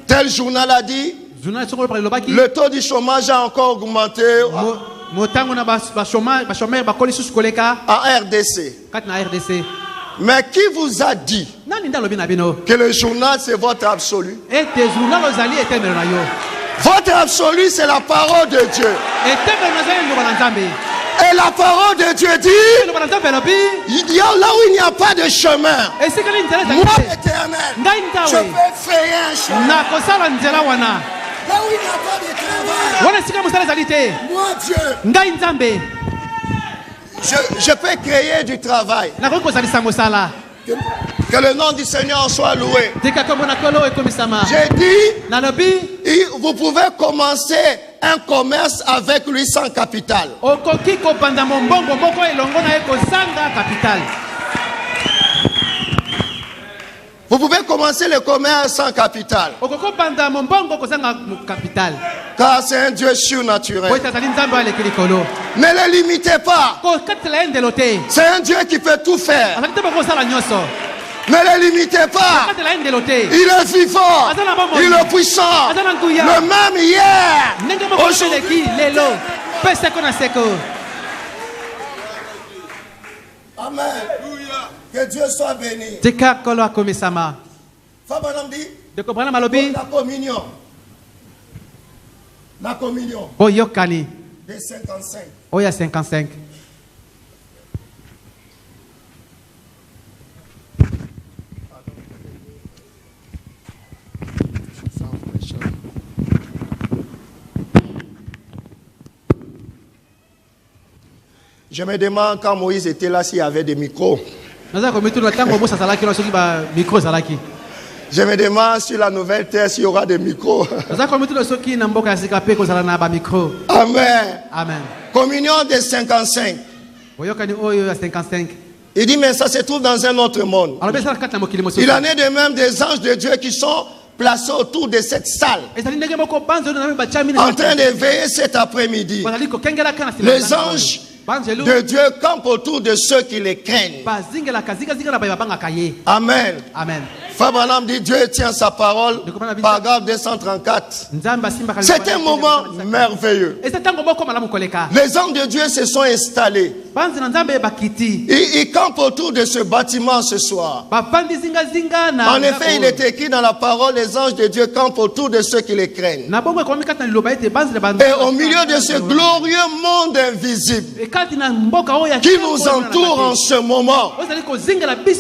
S5: Tel journal a dit, le taux du chômage a encore augmenté en RDC. Mais qui vous a dit que le journal c'est votre absolu? Votre absolu c'est la parole de Dieu. Et la parole de Dieu dit, il dit là où il n'y a pas de chemin, moi l'Éternel, je vais frayer un chemin. Là où il n'y a pas de travail, moi Dieu, je peux créer du travail. Que le nom du Seigneur soit loué. J'ai dit, vous pouvez commencer un commerce avec lui sans capital. Vous pouvez commencer le commerce sans capital. Car c'est un Dieu surnaturel. Ne le limitez pas. C'est un Dieu qui peut tout faire. Ne le limitez pas. Il est vivant. Il est puissant. Le même hier. Aujourd'hui. Amen. Que Dieu soit béni. Fabanam dit, la communion. La communion. Des 55.
S6: Oya 55.
S5: Je me demande quand Moïse était là s'il y avait des micros. Je me demande sur la nouvelle terre s'il y aura des micros. Amen.
S6: Amen.
S5: Communion des 55. Il dit mais ça se trouve dans un autre monde. Il en est de même des anges de Dieu qui sont placés autour de cette salle, en train de veiller cet après-midi. Les anges de Dieu campent autour de ceux qui les craignent. Amen.
S6: Amen.
S5: Fabanam dit Dieu tient sa parole. Paragraphe 234. C'est un moment merveilleux. Les anges de Dieu se sont installés. Ils campent autour de ce bâtiment ce soir. En effet, il est écrit dans la parole, les anges de Dieu campent autour de ceux qui les craignent. Et au milieu de ce glorieux monde invisible qui nous entoure en ce moment,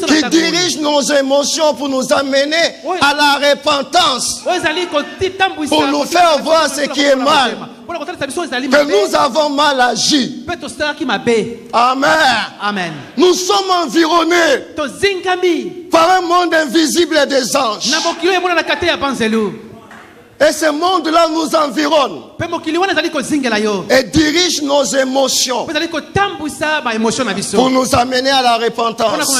S5: qui dirige nos émotions pour nous amener à la repentance, pour nous faire voir ce qui est mal, que nous avons mal agi. Amen.
S6: Amen.
S5: Nous sommes environnés par un monde invisible des anges. Et ce monde-là nous environne et dirige nos émotions pour nous amener à la repentance.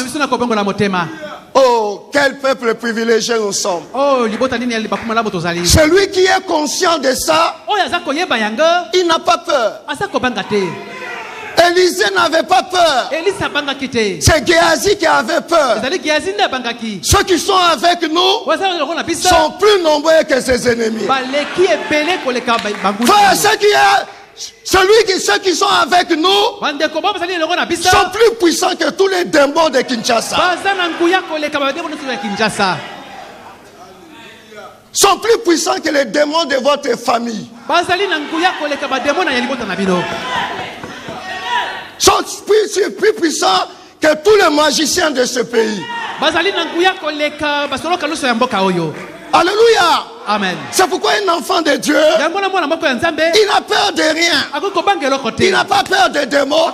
S5: Oh, quel peuple privilégié nous sommes. Celui qui est conscient de ça, il n'a pas peur. Élisée n'avait pas peur. C'est Géasi qui avait peur. Ceux qui sont avec nous sont plus nombreux que ses ennemis. Frère, ceux qui sont avec nous sont plus puissants que tous les démons de Kinshasa. Sont plus puissants que les démons de votre famille. Sont plus puissants que tous les magiciens de ce pays. Alléluia.
S3: Amen.
S5: C'est pourquoi un enfant de Dieu, il n'a peur de rien. Il n'a pas peur des démons.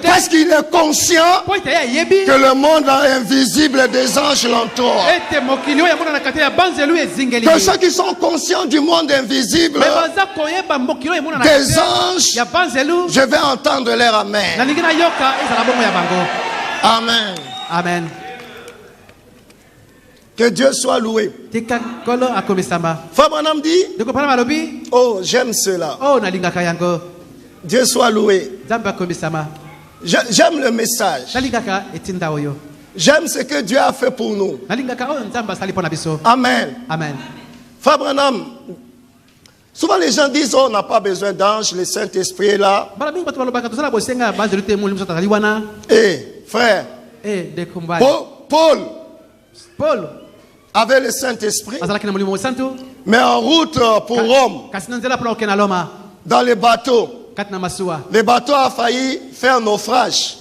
S5: Parce qu'il est conscient que le monde invisible des anges l'entoure. Que ceux qui sont conscients du monde invisible des anges, je vais entendre leur amen. Amen.
S3: Amen.
S5: Que Dieu soit loué. Frère Branham dit, oh, j'aime cela. Dieu soit loué. J'aime le message. J'aime ce que Dieu a fait pour nous. Amen.
S3: Amen.
S5: Frère Branham, souvent les gens disent, oh, on n'a pas besoin d'ange, le Saint-Esprit est là. Et frère, Paul avait le Saint-Esprit, mais en route pour Rome, dans le bateau a failli faire naufrage.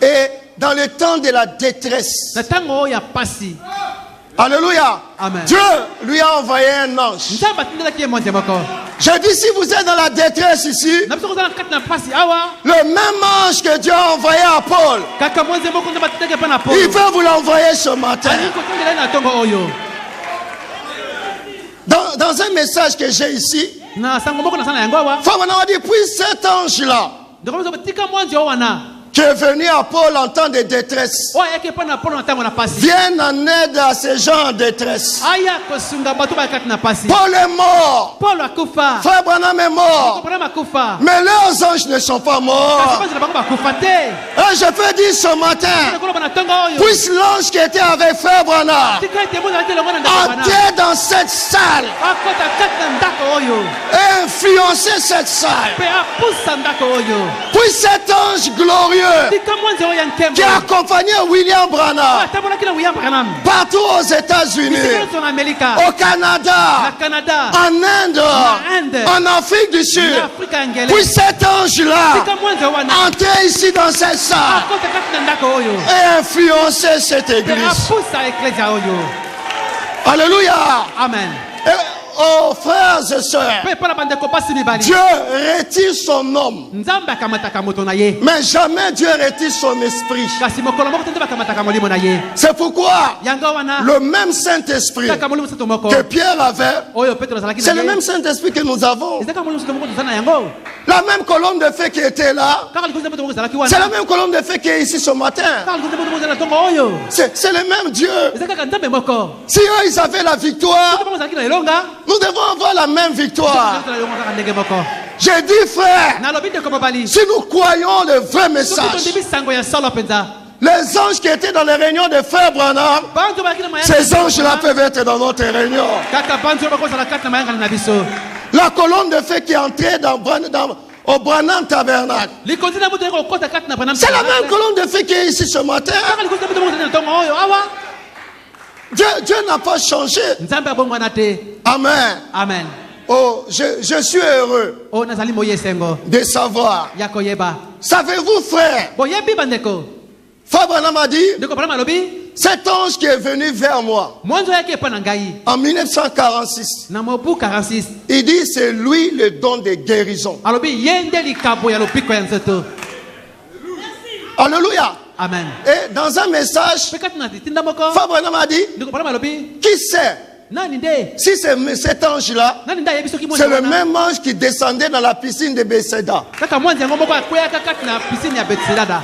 S5: Et dans le temps de la détresse, alléluia,
S3: amen,
S5: Dieu lui a envoyé un ange. Je dis, si vous êtes dans la détresse ici, le même ange que Dieu a envoyé à Paul, il veut vous l'envoyer ce matin. Dans un message que j'ai ici, Fabana a dit, puis cet ange-là qui est venu à Paul en temps de détresse, vienne en aide à ces gens en détresse. Paul est mort. Frère Branham est mort. Mais leurs anges ne sont pas morts. Et je peux dire ce matin, puisse l'ange qui était avec Frère Branham entrer dans cette salle et influencer cette salle. Puisse cet ange glorieux qui a accompagné William Branham partout aux États-Unis, au Canada, en Inde, en Afrique du Sud, puis cet ange-là entrer ici dans cette salle et influencer cette église. Alléluia.
S3: Amen.
S5: Oh frères et sœurs, Dieu retire son homme, mais jamais Dieu retire son esprit. C'est pourquoi le même Saint-Esprit que Pierre avait, c'est le même Saint-Esprit que nous avons. La même colonne de feu qui était là, c'est la même colonne de feu qui est ici ce matin. C'est le même Dieu. Si eux ils avaient la victoire, nous devons avoir la même victoire. J'ai dit, frère, si nous croyons le vrai message, les anges qui étaient dans les réunions de Frère Branham, ces anges-là peuvent être dans notre réunion. La colonne de feu qui est entrée au Branham Tabernacle, c'est la même colonne de feu qui est ici ce matin. Dieu n'a pas changé. Amen.
S3: Amen.
S5: Oh, je suis heureux de savoir. Savez-vous, frère, Frère Branham a dit, cet ange qui est venu vers moi en 1946, il dit c'est lui le don de guérison. Alléluia.
S3: Amen.
S5: Et dans un message, Frère Branham a dit, qui sait si c'est cet ange-là, c'est le même ange qui descendait dans la piscine de Bethesda.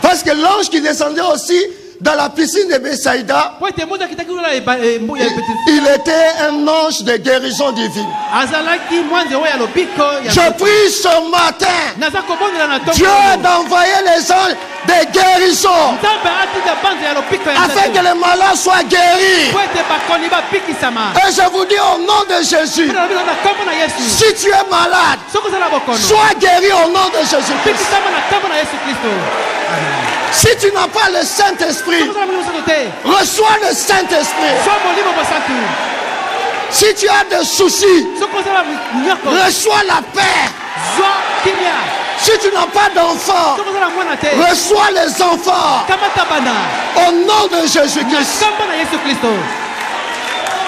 S5: Parce que l'ange qui descendait aussi dans la piscine de Bethsaïda, il était un ange de guérison divine. Je prie ce matin, Dieu d'envoyer les anges de guérison afin que les malades soient guéris. Et je vous dis au nom de Jésus, si tu es malade, sois guéri au nom de Jésus-Christ. Si tu n'as pas le Saint-Esprit, reçois le Saint-Esprit. Si tu as des soucis, reçois la paix. Si tu n'as pas d'enfants, reçois les enfants. Au nom de Jésus-Christ.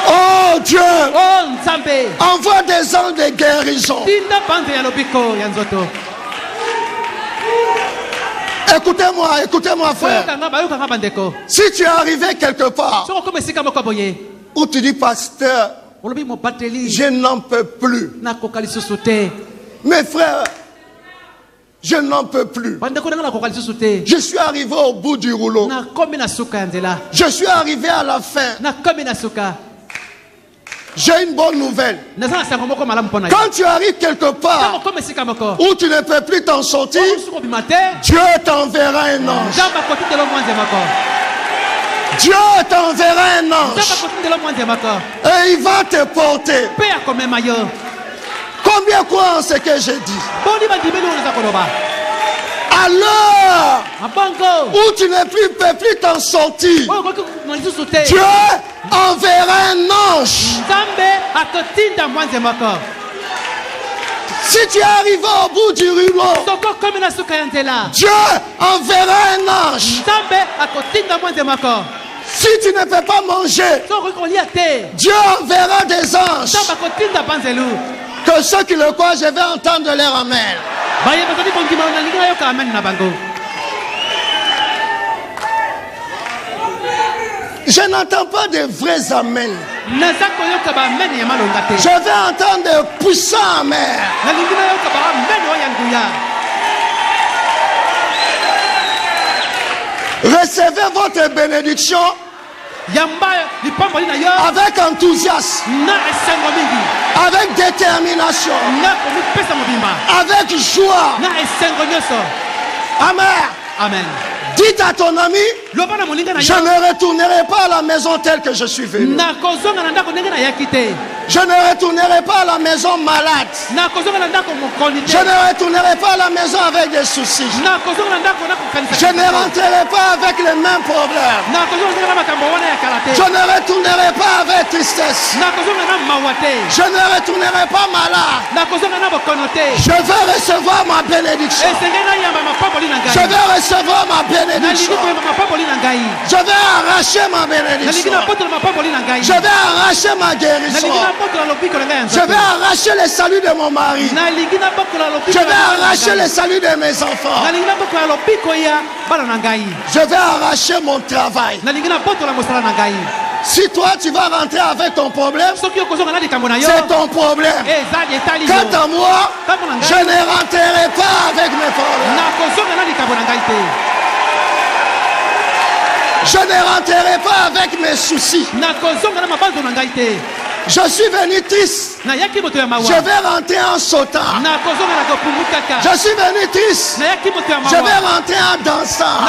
S5: Oh Dieu, envoie des anges de guérison. Écoutez-moi frère. Si tu es arrivé quelque part où tu dis pasteur, je n'en peux plus. Mes frères, je n'en peux plus. Je suis arrivé au bout du rouleau. Je suis arrivé à la fin. J'ai une bonne nouvelle. Quand tu arrives quelque part où tu ne peux plus t'en sortir, Dieu t'enverra un ange. Dieu t'enverra un ange. Et il va te porter. Combien croient en ce que j'ai dit? À l'heure où tu ne peux plus t'en sortir, Dieu enverra un ange. Si tu es arrivé au bout du rouleau, Dieu enverra un ange. Si tu ne peux pas manger, Dieu enverra des anges. Que ceux qui le croient, je vais entendre leur amen. Je n'entends pas de vrais amen. Je vais entendre de puissants amen. Recevez votre bénédiction avec enthousiasme, avec détermination, avec joie. Amen.
S2: Amen.
S5: Dites à ton ami, je ne retournerai pas à la maison telle que je suis venu. Je ne retournerai pas à la maison malade. Je ne retournerai pas à la maison avec des soucis. Je ne rentrerai pas avec les mêmes problèmes. Je ne retournerai pas avec tristesse. Je ne retournerai pas malade. Je vais recevoir ma bénédiction. Je vais recevoir ma bénédiction. Je vais arracher ma bénédiction. Je vais arracher ma guérison. Je vais arracher le salut de mon mari. Je vais arracher le salut de mes enfants. Je vais arracher mon travail. Si toi tu vas rentrer avec ton problème, c'est ton problème. Quant à moi, je ne rentrerai pas avec mes problèmes. Je ne rentrerai pas avec mes soucis. Je suis venu triste. Je vais rentrer en sautant. Je suis venu triste. Je vais rentrer en dansant.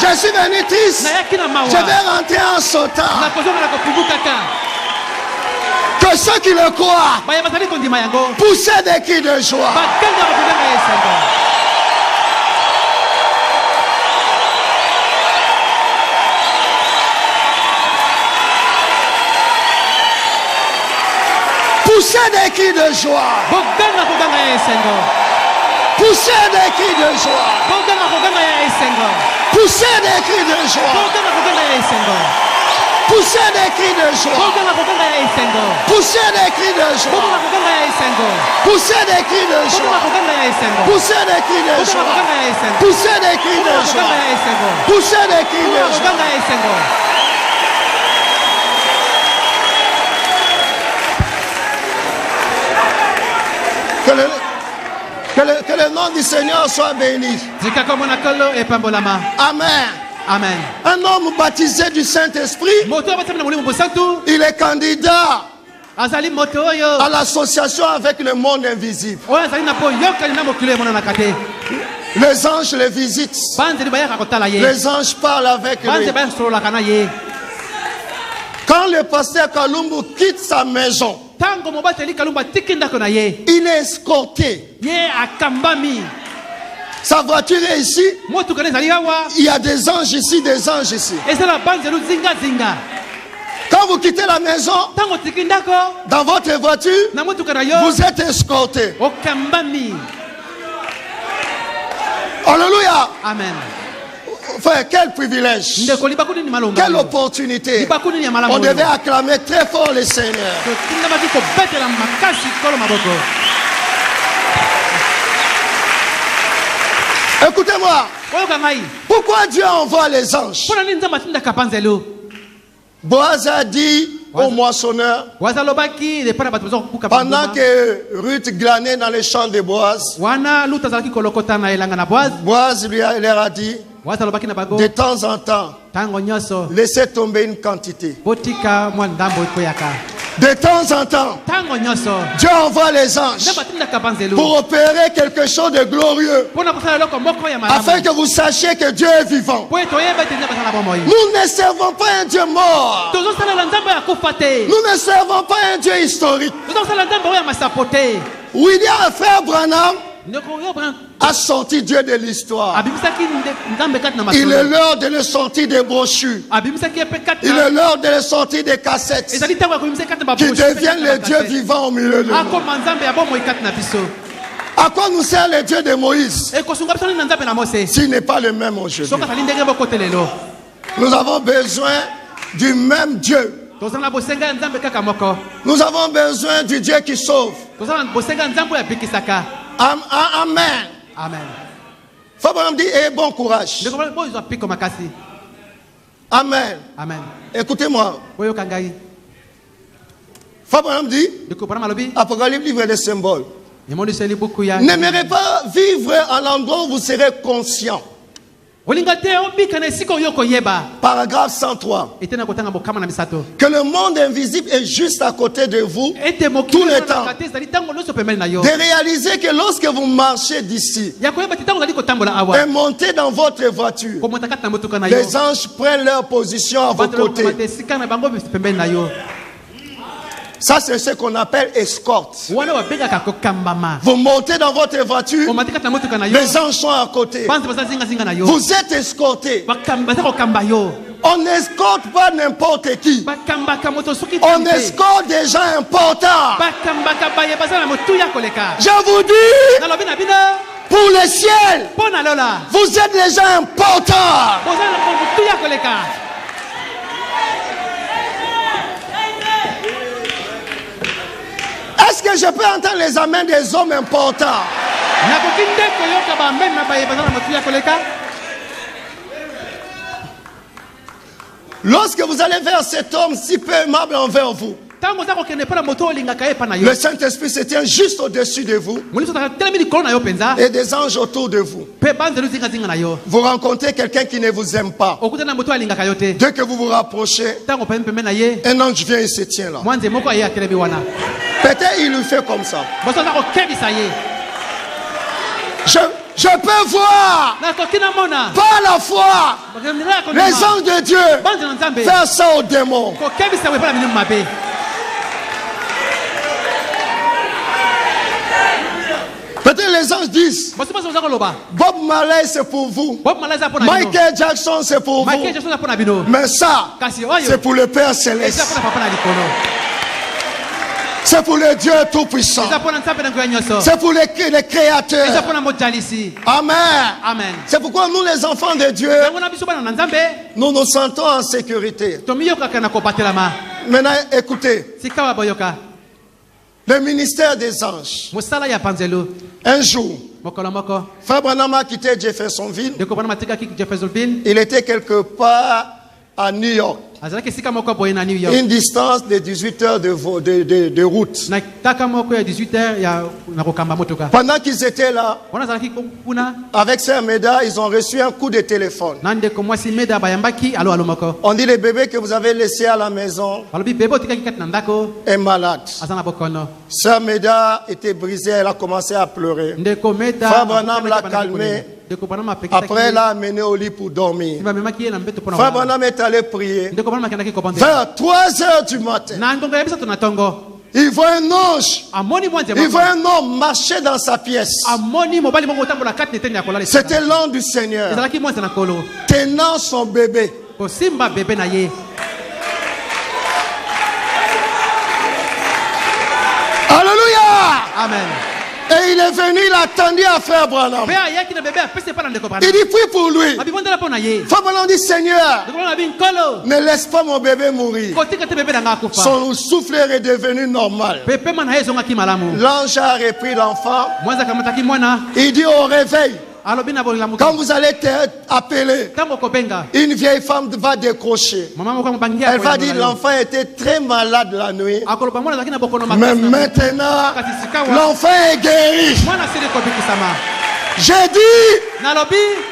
S5: Je suis venu triste. Je vais rentrer en sautant. Que ceux qui le croient poussent des cris de joie. Poussez des cris de joie. Poussez des cris de joie. Poussez des cris de joie. Poussez des cris de joie. Poussez des cris de joie. Poussez des cris de joie. Poussez des cris de joie. Poussez des cris de joie. Poussez des cris de joie. Que le nom du Seigneur soit béni. Amen.
S1: Amen.
S5: Un homme baptisé du Saint-Esprit, il est candidat à l'association avec le monde invisible. Les anges les visitent. Les anges parlent avec lui. Quand le pasteur Kalumbu quitte sa maison, il est escorté. Sa voiture est ici. Il y a des anges ici, des anges ici. Quand vous quittez la maison, dans votre voiture, vous êtes escorté. Alléluia.
S1: Amen.
S5: Frère, quel privilège. Quelle opportunité. On devait acclamer très fort le Seigneur. Écoutez-moi. Pourquoi Dieu envoie les anges? Boaz a dit au moissonneur, pendant que Ruth glanait dans les champs de Boaz, Boaz leur a dit, de temps en temps, laissez tomber une quantité. De temps en temps, Dieu envoie les anges pour opérer quelque chose de glorieux, afin que vous sachiez que Dieu est vivant. Nous ne servons pas un Dieu mort. Nous ne servons pas un Dieu historique. William Frère Branham a sorti Dieu de l'histoire. Il est l'heure de le sortir des brochures. Il est l'heure de le sortir des cassettes, qui deviennent le Dieu vivant au milieu de nous. À quoi nous sert le Dieu de Moïse s'il n'est pas le même aujourd'hui? Nous avons besoin du même Dieu. Nous avons besoin du Dieu qui sauve. Amen.
S1: Amen.
S5: Fabraham dit, et bon courage. Amen.
S1: Amen.
S5: Écoutez-moi. Fabraham dit, Apocalypse, livre des symboles. N'aimerez pas vivre à l'endroit où vous serez conscient. Paragraphe 103. Que le monde invisible est juste à côté de vous tout le temps. De réaliser que lorsque vous marchez d'ici et montez dans votre voiture, les anges prennent leur position à vos côtés. Ça, c'est ce qu'on appelle escorte. Vous montez dans votre voiture, les anges sont à côté. Vous êtes escorté. On n'escorte pas n'importe qui. On escorte des gens importants. Je vous dis, pour le ciel, vous êtes des gens importants. Est-ce que je peux entendre les amens des hommes importants? Lorsque vous allez vers cet homme si peu aimable envers vous, le Saint-Esprit se tient juste au-dessus de vous et des anges autour de vous. Vous rencontrez quelqu'un qui ne vous aime pas. Dès que vous vous rapprochez, un ange vient et se tient là. Peut-être il lui fait comme ça. Je peux voir par la foi les anges de Dieu faire ça aux démons. Peut-être les anges disent, Bob Marley c'est pour vous, Michael Jackson c'est pour vous, mais ça c'est pour le Père Céleste. C'est pour le Dieu Tout-Puissant. C'est pour les créateurs. Amen. C'est pourquoi nous les enfants de Dieu, nous nous sentons en sécurité. Maintenant écoutez, le ministère des anges. Un jour, Frère Branham a quitté Jeffersonville. Il était quelque part à New York. Une distance de 18 heures de route. Pendant qu'ils étaient là, avec Sœur Meda, ils ont reçu un coup de téléphone. On dit le bébé que vous avez laissé à la maison est malade. Sœur Meda était brisée, elle a commencé à pleurer. Frère Branham l'a calmée. Après, elle l'a amené au lit pour dormir. Frère Branham est allé prier. Vers 3 heures du matin, il voit un ange. Il voit un homme marcher dans sa pièce. C'était l'ange du Seigneur, tenant son bébé. Alléluia.
S3: Amen.
S5: Et il est venu, il a attendu à Frère Branham. Il dit, prie pour lui. Frère Branham dit, Seigneur, ne laisse pas mon bébé mourir. Son souffle est redevenu normal. L'ange a repris l'enfant. Il dit au réveil, quand vous allez appeler, une vieille femme va décrocher. Elle va dire, l'enfant était très malade la nuit, mais maintenant l'enfant est guéri. J'ai dit,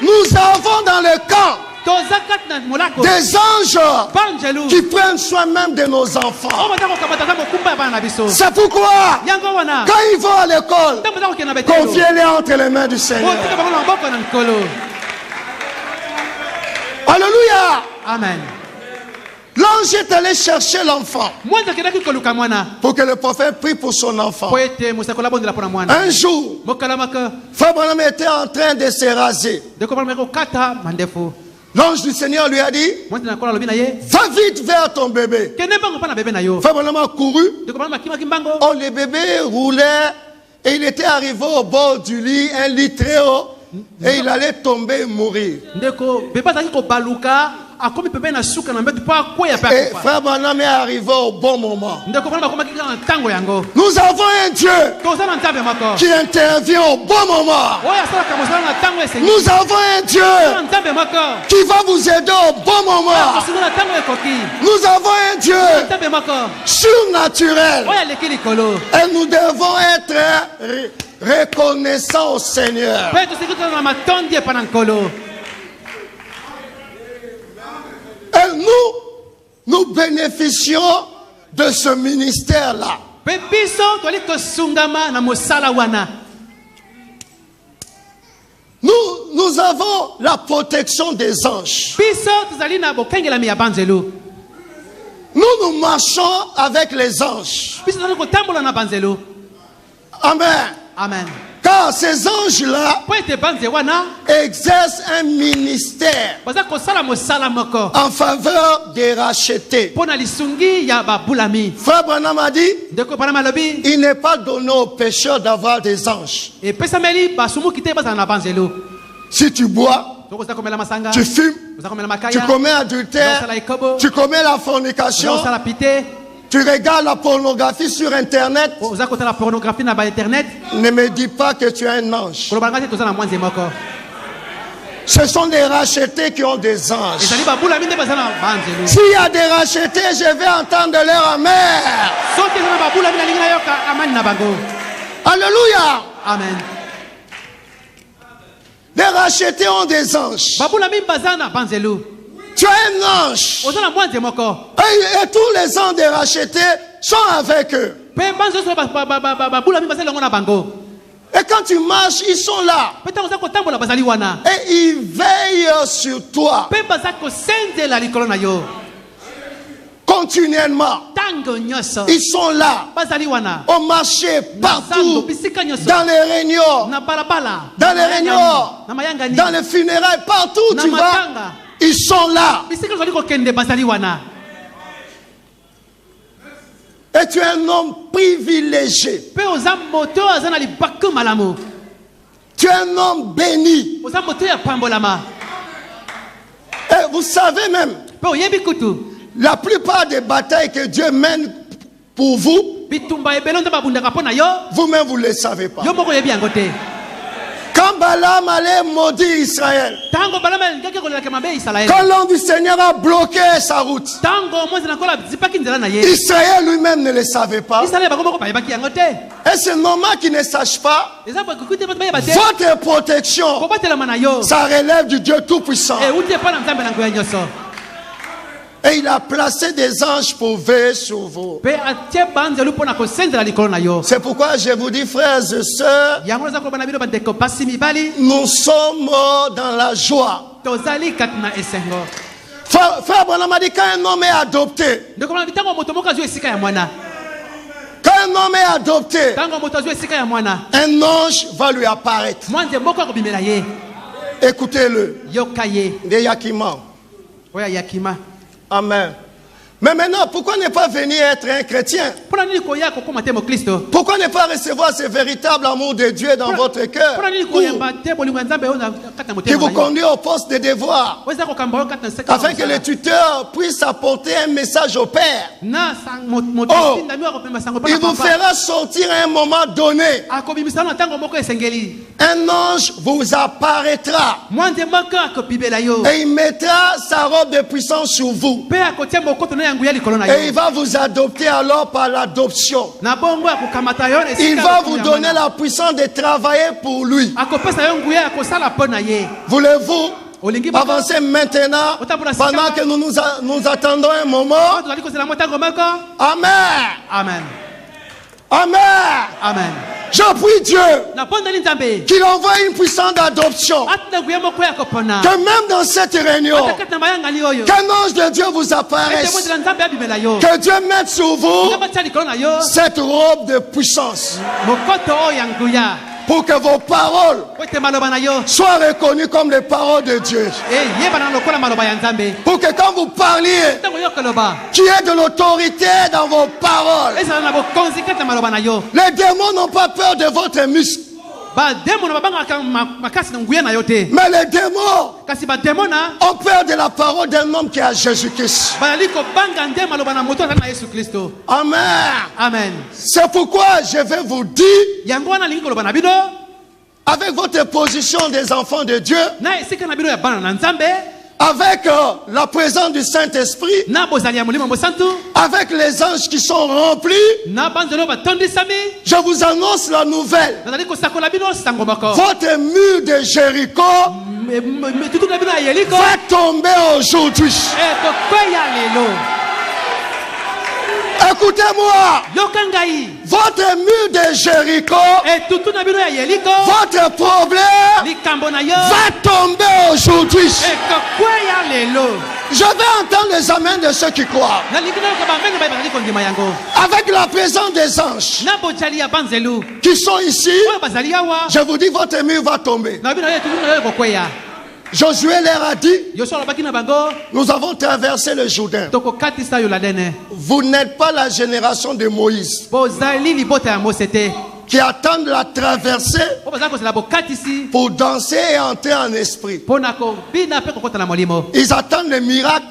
S5: nous avons dans le camp des anges qui prennent soin même de nos enfants. C'est pourquoi, quand ils vont à l'école, confiez-les entre les mains du Seigneur. Alléluia.
S3: Amen.
S5: L'ange est allé chercher l'enfant pour que le prophète prie pour son enfant. Un jour, Frère Branham était en train de se raser. L'ange du Seigneur lui a dit, va vite vers ton bébé. Frère Branham a couru. Oh, le bébé roulait et il était arrivé au bord du lit, un lit très haut, et il allait tomber et mourir. Et Frère Branham est arrivé au bon moment. Nous avons un Dieu qui intervient au bon moment. Nous avons un Dieu qui va vous aider au bon moment. Nous avons un Dieu surnaturel. Et nous devons être reconnaissants au Seigneur. Et nous bénéficions de ce ministère-là. Nous avons la protection des anges. Nous marchons avec les anges. Amen.
S3: Amen.
S5: Car ces anges-là exercent un ministère en faveur des rachetés. Frère Branham a dit, il n'est pas donné aux pécheurs d'avoir des anges. Si tu bois, tu fumes, tu commets adultère, tu commets la fornication, tu regardes la pornographie sur Internet, ne me dis pas que tu es un ange. Ce sont des rachetés qui ont des anges. S'il y a des rachetés, je vais entendre leur amen. Alléluia.
S3: Amen.
S5: Les rachetés ont des anges. Tu as un ange. Et tous les anges des rachetés sont avec eux. Et quand tu marches, ils sont là. Et ils veillent sur toi. Continuellement. Ils sont là. Au marché, partout. Dans les réunions. Dans les funérailles, partout où tu vas. Ils sont là. Et tu es un homme privilégié. Tu es un homme béni. Et vous savez même, la plupart des batailles que Dieu mène pour vous, vous-même vous ne le savez pas. Quand Quand Balaam allait maudire Israël, quand l'homme du Seigneur a bloqué sa route, Israël lui-même ne le savait pas. Et c'est normal qu'il ne sache pas. Votre protection, ça relève du Dieu Tout-Puissant. Et il a placé des anges pour veiller sur vous. C'est pourquoi je vous dis, frères et sœurs, nous sommes dans la joie. Frère Branham a dit, quand un homme est adopté, un ange va lui apparaître. Écoutez-le. De Yakima. Amen. Mais maintenant, pourquoi ne pas venir être un chrétien? Pourquoi ne pas recevoir ce véritable amour de Dieu dans votre cœur qui vous conduit au poste de devoir, afin que le tuteur puisse apporter un message au Père? Oh, il vous fera sortir à un moment donné. Un ange vous apparaîtra et il mettra sa robe de puissance sur vous. Et il va vous adopter alors par l'adoption. Il va vous donner la puissance de travailler pour lui. Voulez-vous avancer maintenant pendant que nous attendons un moment? Amen.
S2: Amen.
S5: Amen.
S2: Amen.
S5: Je prie Dieu qu'il envoie une puissance d'adoption. Que même dans cette réunion, qu'un ange de Dieu vous apparaisse. Que Dieu mette sur vous cette robe de puissance. Pour que vos paroles soient reconnues comme les paroles de Dieu. Pour que quand vous parliez, qu'il y ait de l'autorité dans vos paroles. Les démons n'ont pas peur de votre muscle. Mais les démons ont peur de la parole d'un homme qui est à Jésus-Christ. Amen.
S2: Amen.
S5: C'est pourquoi je vais vous dire, avec votre position des enfants de Dieu, avec la présence du Saint-Esprit, avec les anges qui sont remplis, je vous annonce la nouvelle. Votre mur de Jéricho va tomber aujourd'hui. Écoutez-moi, votre mur de Jéricho, votre problème va tomber aujourd'hui. Je vais entendre les amens de ceux qui croient. Avec la présence des anges qui sont ici, je vous dis, votre mur va tomber. Josué leur a dit, nous avons traversé le Jourdain. Vous n'êtes pas la génération de Moïse qui attendent la traversée pour danser et entrer en esprit. Ils attendent les miracles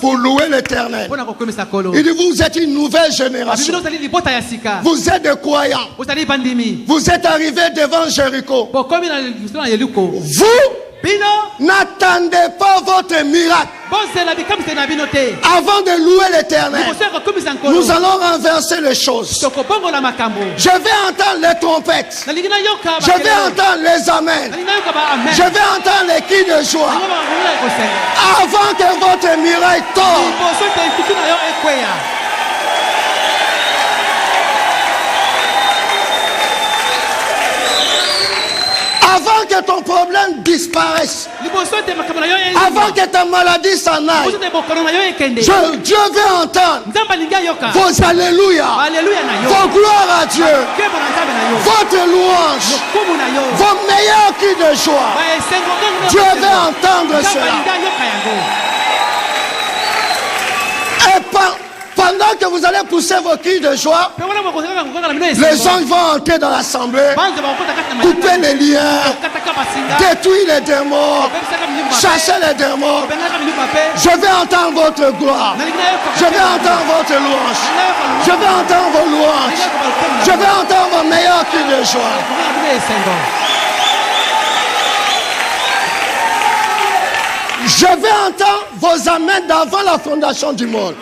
S5: pour louer l'Éternel. Il dit, vous êtes une nouvelle génération. Vous êtes des croyants. Vous êtes arrivés devant Jéricho. Vous n'attendez pas votre miracle avant de louer l'Éternel. Nous allons renverser les choses. Je vais entendre les trompettes. Je vais entendre les amens. Je vais entendre les cris de joie avant que votre miracle tombe. Avant que ton problème disparaisse, avant que ta maladie s'en aille, Dieu veut entendre vos alléluia, vos gloires à Dieu, votre louange, vos meilleurs cris de joie. Dieu veut entendre cela. Et pendant que vous allez pousser vos cris de joie, les anges vont entrer dans l'assemblée, couper les liens, détruire les démons, chasser les démons. Je vais entendre votre gloire. Je vais entendre votre louange. Je vais entendre vos louanges. Je vais entendre vos meilleurs cris de joie. Je vais entendre vos amens d'avant la fondation du monde.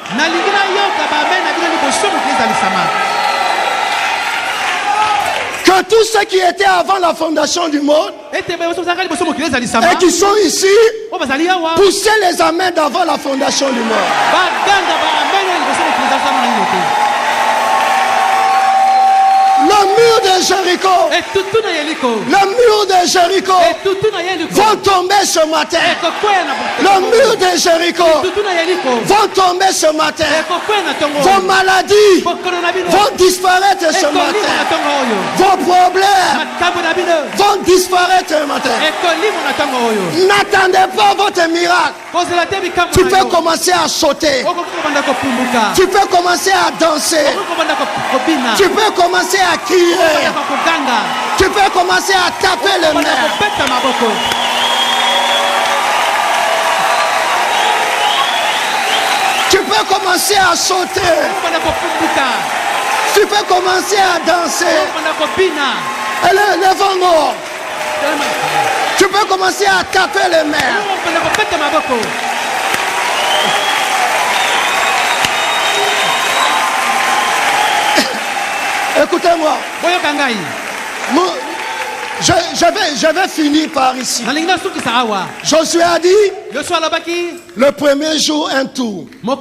S5: Que tous ceux qui étaient avant la fondation du monde et qui sont ici, poussez les amens d'avant la fondation du monde. Le mur de Jéricho, le mur de Jéricho vont tomber ce matin. Le mur de Jéricho vont tomber ce matin. Vos maladies vont disparaître ce matin. Vos problèmes vont disparaître ce matin. N'attendez pas votre miracle. Tu peux commencer à sauter. Tu peux commencer à danser. Tu peux commencer à crier. Tu peux commencer à taper les mains. Tu peux commencer à sauter. Tu peux commencer à danser. Et le vent mort. Tu peux commencer à taper les mains. Écoutez-moi. Je vais finir par ici. Josué a dit le premier jour un tour. Le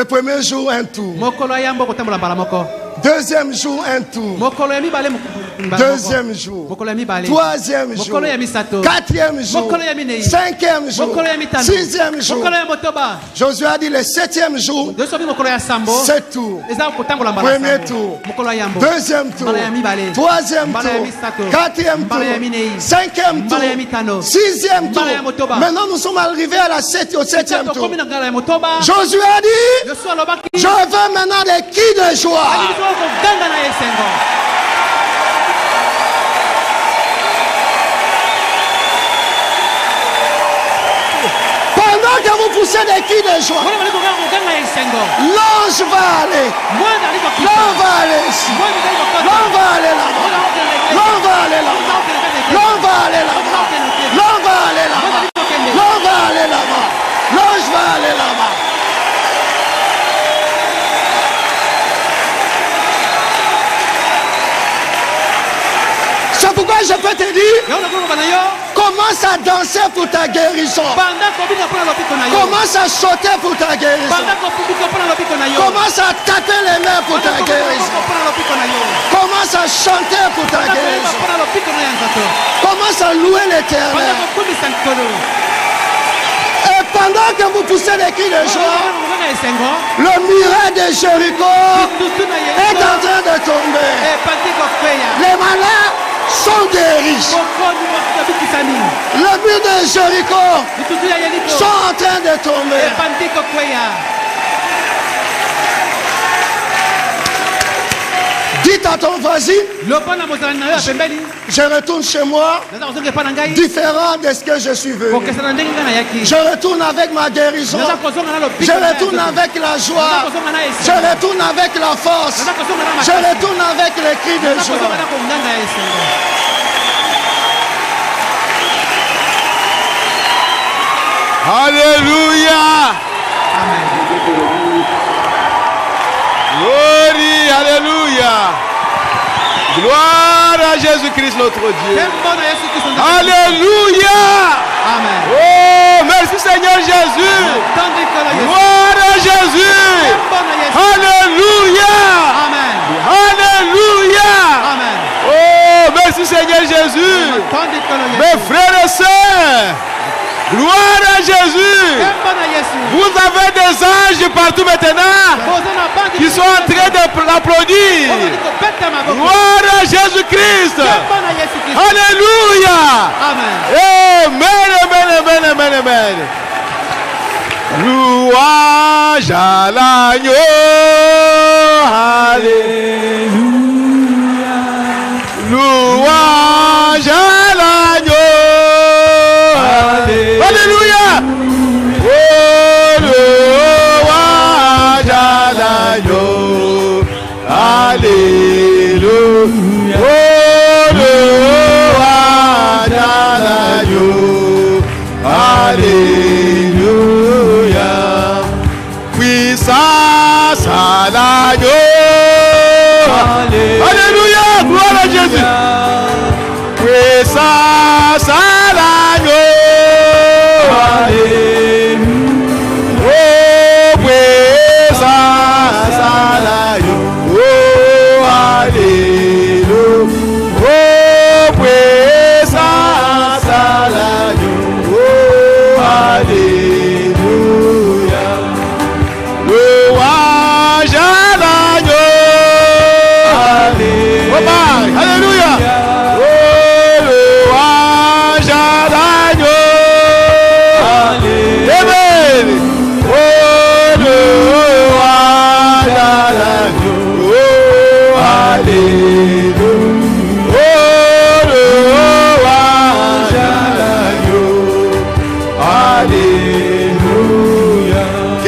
S5: premier jour un tour. Deuxième jour un tour. Deuxième jour. Troisième jour. Quatrième jour. Cinquième jour. Sixième jour. Josué a dit le septième jour. 7 tours. Premier tour. Deuxième tour. Troisième tour. Quatrième tour. Cinquième tour. Sixième tour. Maintenant nous sommes arrivés à au septième tour. Josué a dit je veux maintenant des cris de joie. Pendant que vous poussez des cris de joie, l'ange va aller. L'ange va aller ici. L'ange va aller là-bas. L'ange va aller là-bas. L'ange va aller là-bas. L'ange va aller là-bas. L'ange va aller là-bas. L'ange va aller là-bas. C'est pourquoi je peux te dire, commence à danser pour ta guérison. Commence à sauter pour ta guérison. Commence à taper les mains pour ta guérison. Commence à chanter pour ta guérison. Commence à louer l'Éternel. Et pendant que vous poussez les cris de joie, le muraille de Jéricho est en train de tomber. Les malades sont guéris. Le mur de Jéricho sont en train de tomber. Dites à ton voisin, je retourne chez moi différent de ce que je suis venu. Je retourne avec ma guérison. Je retourne avec la joie. Je retourne avec la force. Je retourne avec les cris de joie.
S3: Alléluia.
S1: Amen.
S3: Gloire, alléluia. Gloire à Jésus-Christ notre Dieu. Alléluia.
S1: Amen.
S3: Oh, merci Seigneur Jésus. Gloire à Jésus. Alléluia.
S1: Amen.
S3: Alléluia.
S1: Amen.
S3: Oh, merci Seigneur Jésus. Mes frères et sœurs, gloire à Jésus. Vous avez des anges partout maintenant qui sont en train d'applaudir. Gloire à Jésus-Christ. Alléluia.
S1: Amen.
S3: Amen, amen, amen, amen, amen. Louange à l'agneau. Alléluia. Louange à l'agneau. Alléluia. Oh, louange à l'agneau. Alléluia. Oh, louange à l'agneau.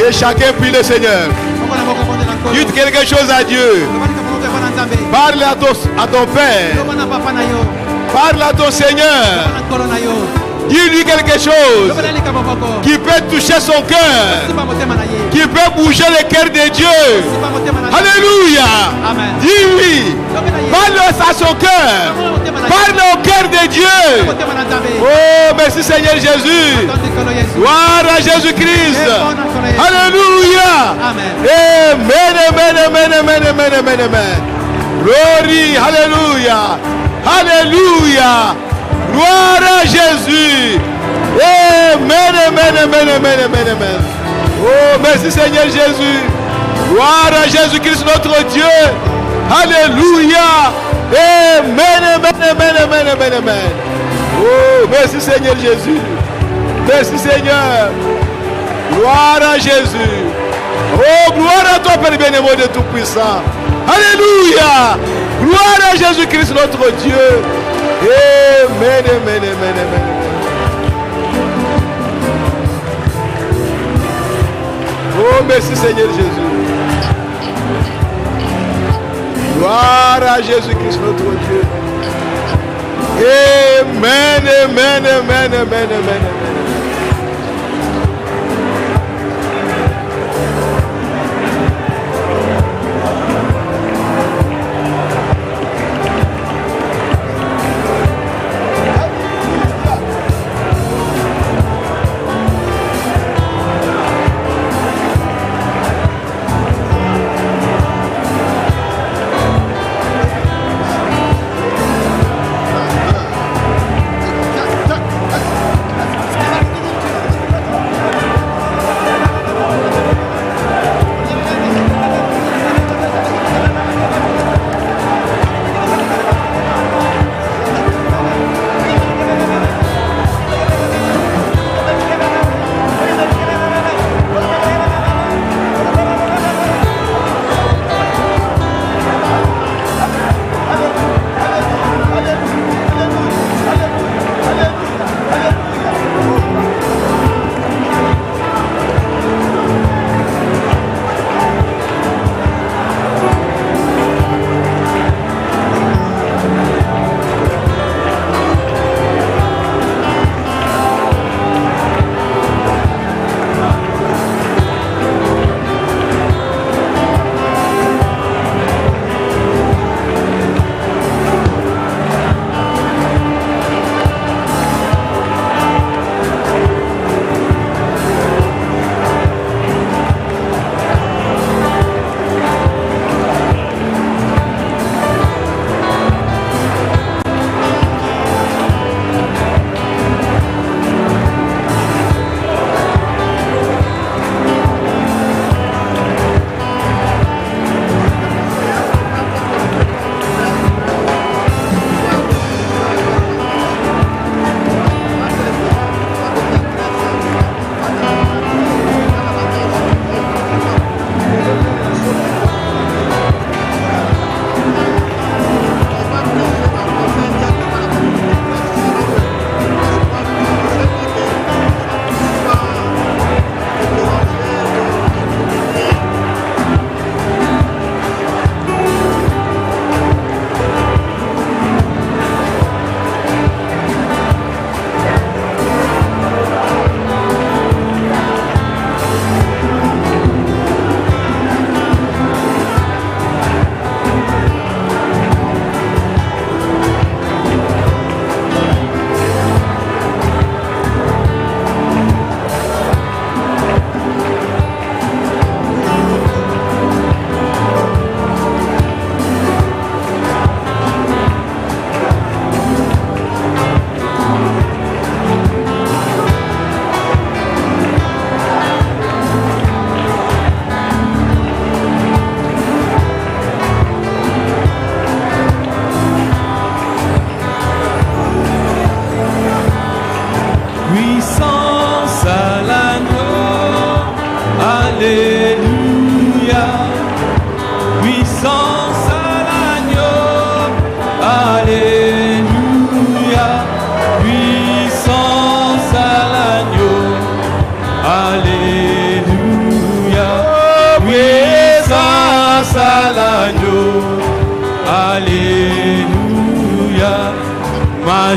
S3: Allez, chacun prie le Seigneur. Dites quelque chose à Dieu. Parle à ton Père. Parle à ton Seigneur. Dis-lui quelque chose qui peut toucher son cœur, qui peut bouger le cœur de Dieu. Alléluia. Dis-lui. Parle à son cœur. Parle au cœur de Dieu. Oh, merci Seigneur Jésus. Gloire à Jésus-Christ. Alléluia. Amen, amen, amen, amen, amen, amen, amen. Glory. Alléluia. Alléluia. Gloire à Jésus. Amen, amen, amen, amen, amen, amen. Oh, merci Seigneur Jésus. Gloire à Jésus-Christ notre Dieu. Alléluia. Amen, amen, amen, amen, amen, amen. Oh, merci Seigneur Jésus. Merci Seigneur. Gloire à Jésus. Oh, gloire à toi, Père bien-aimé de Tout-Puissant. Alléluia. Gloire à Jésus-Christ notre Dieu. Amen, amen, amen, amen. Oh, merci Seigneur Jésus. Gloire à Jésus-Christ notre Dieu. Amen, amen, amen, amen, amen, amen.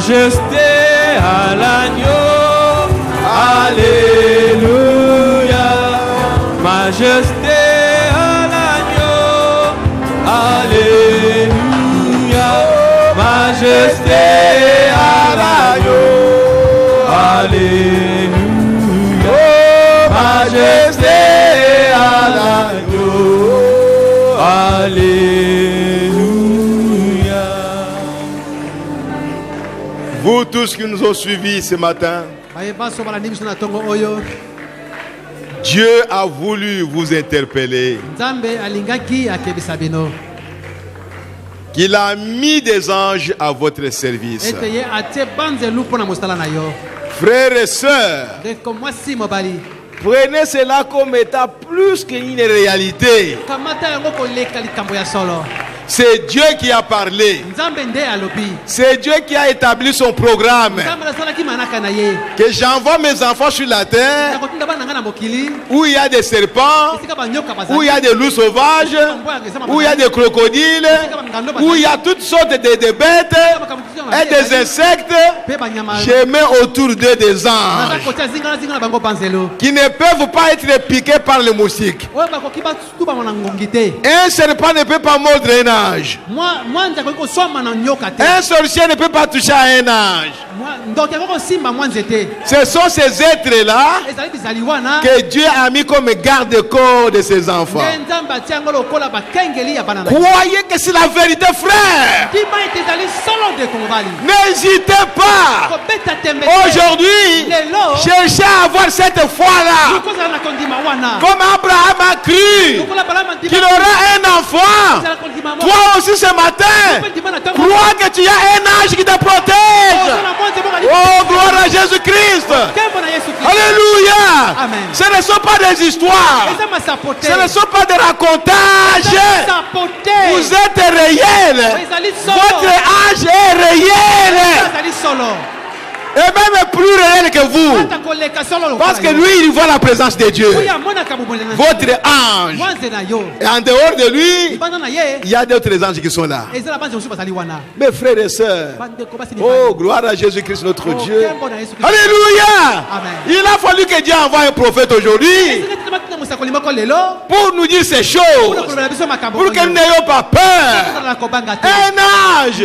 S2: Majesté à l'agneau, alléluia. Majesté à l'agneau, alléluia. Majesté à l'agneau, alléluia. Majesté à l'agneau, alléluia.
S3: Vous tous qui nous ont suivis ce matin, Dieu a voulu vous interpeller. Qu'il a mis des anges à votre service. Frères et sœurs, prenez cela comme étant plus qu'une réalité. C'est Dieu qui a parlé. C'est Dieu qui a établi son programme. Que j'envoie mes enfants sur la terre où il y a des serpents, où il y a des loups sauvages, où il y a des crocodiles, où il y a toutes sortes de bêtes et des insectes. Je mets autour d'eux des anges qui ne peuvent pas être piqués par les moustiques. Un serpent ne peut pas mordre un ange. Un sorcier ne peut pas toucher à un ange. Ce sont ces êtres-là que Dieu a mis comme garde-corps de ses enfants. Croyez que c'est la vérité, frère. N'hésitez pas. Aujourd'hui, cherchez à avoir cette foi-là. Comme Abraham a cru qu'il aura un enfant. Toi aussi ce matin, crois que tu as un ange qui te protège. Oh, gloire à Jésus-Christ. Alléluia. Ce ne sont pas des histoires. Ce ne sont pas des racontages. Vous êtes réels. Votre ange est réel. Et même plus réel que vous. Parce que lui, il voit la présence de Dieu. Votre ange. Et en dehors de lui, il y a d'autres anges qui sont là. Mes frères et sœurs, oh, gloire à Jésus-Christ notre Dieu. Alléluia. Il a fallu que Dieu envoie un prophète aujourd'hui pour nous dire ces choses, pour que nous n'ayons pas peur. Un ange,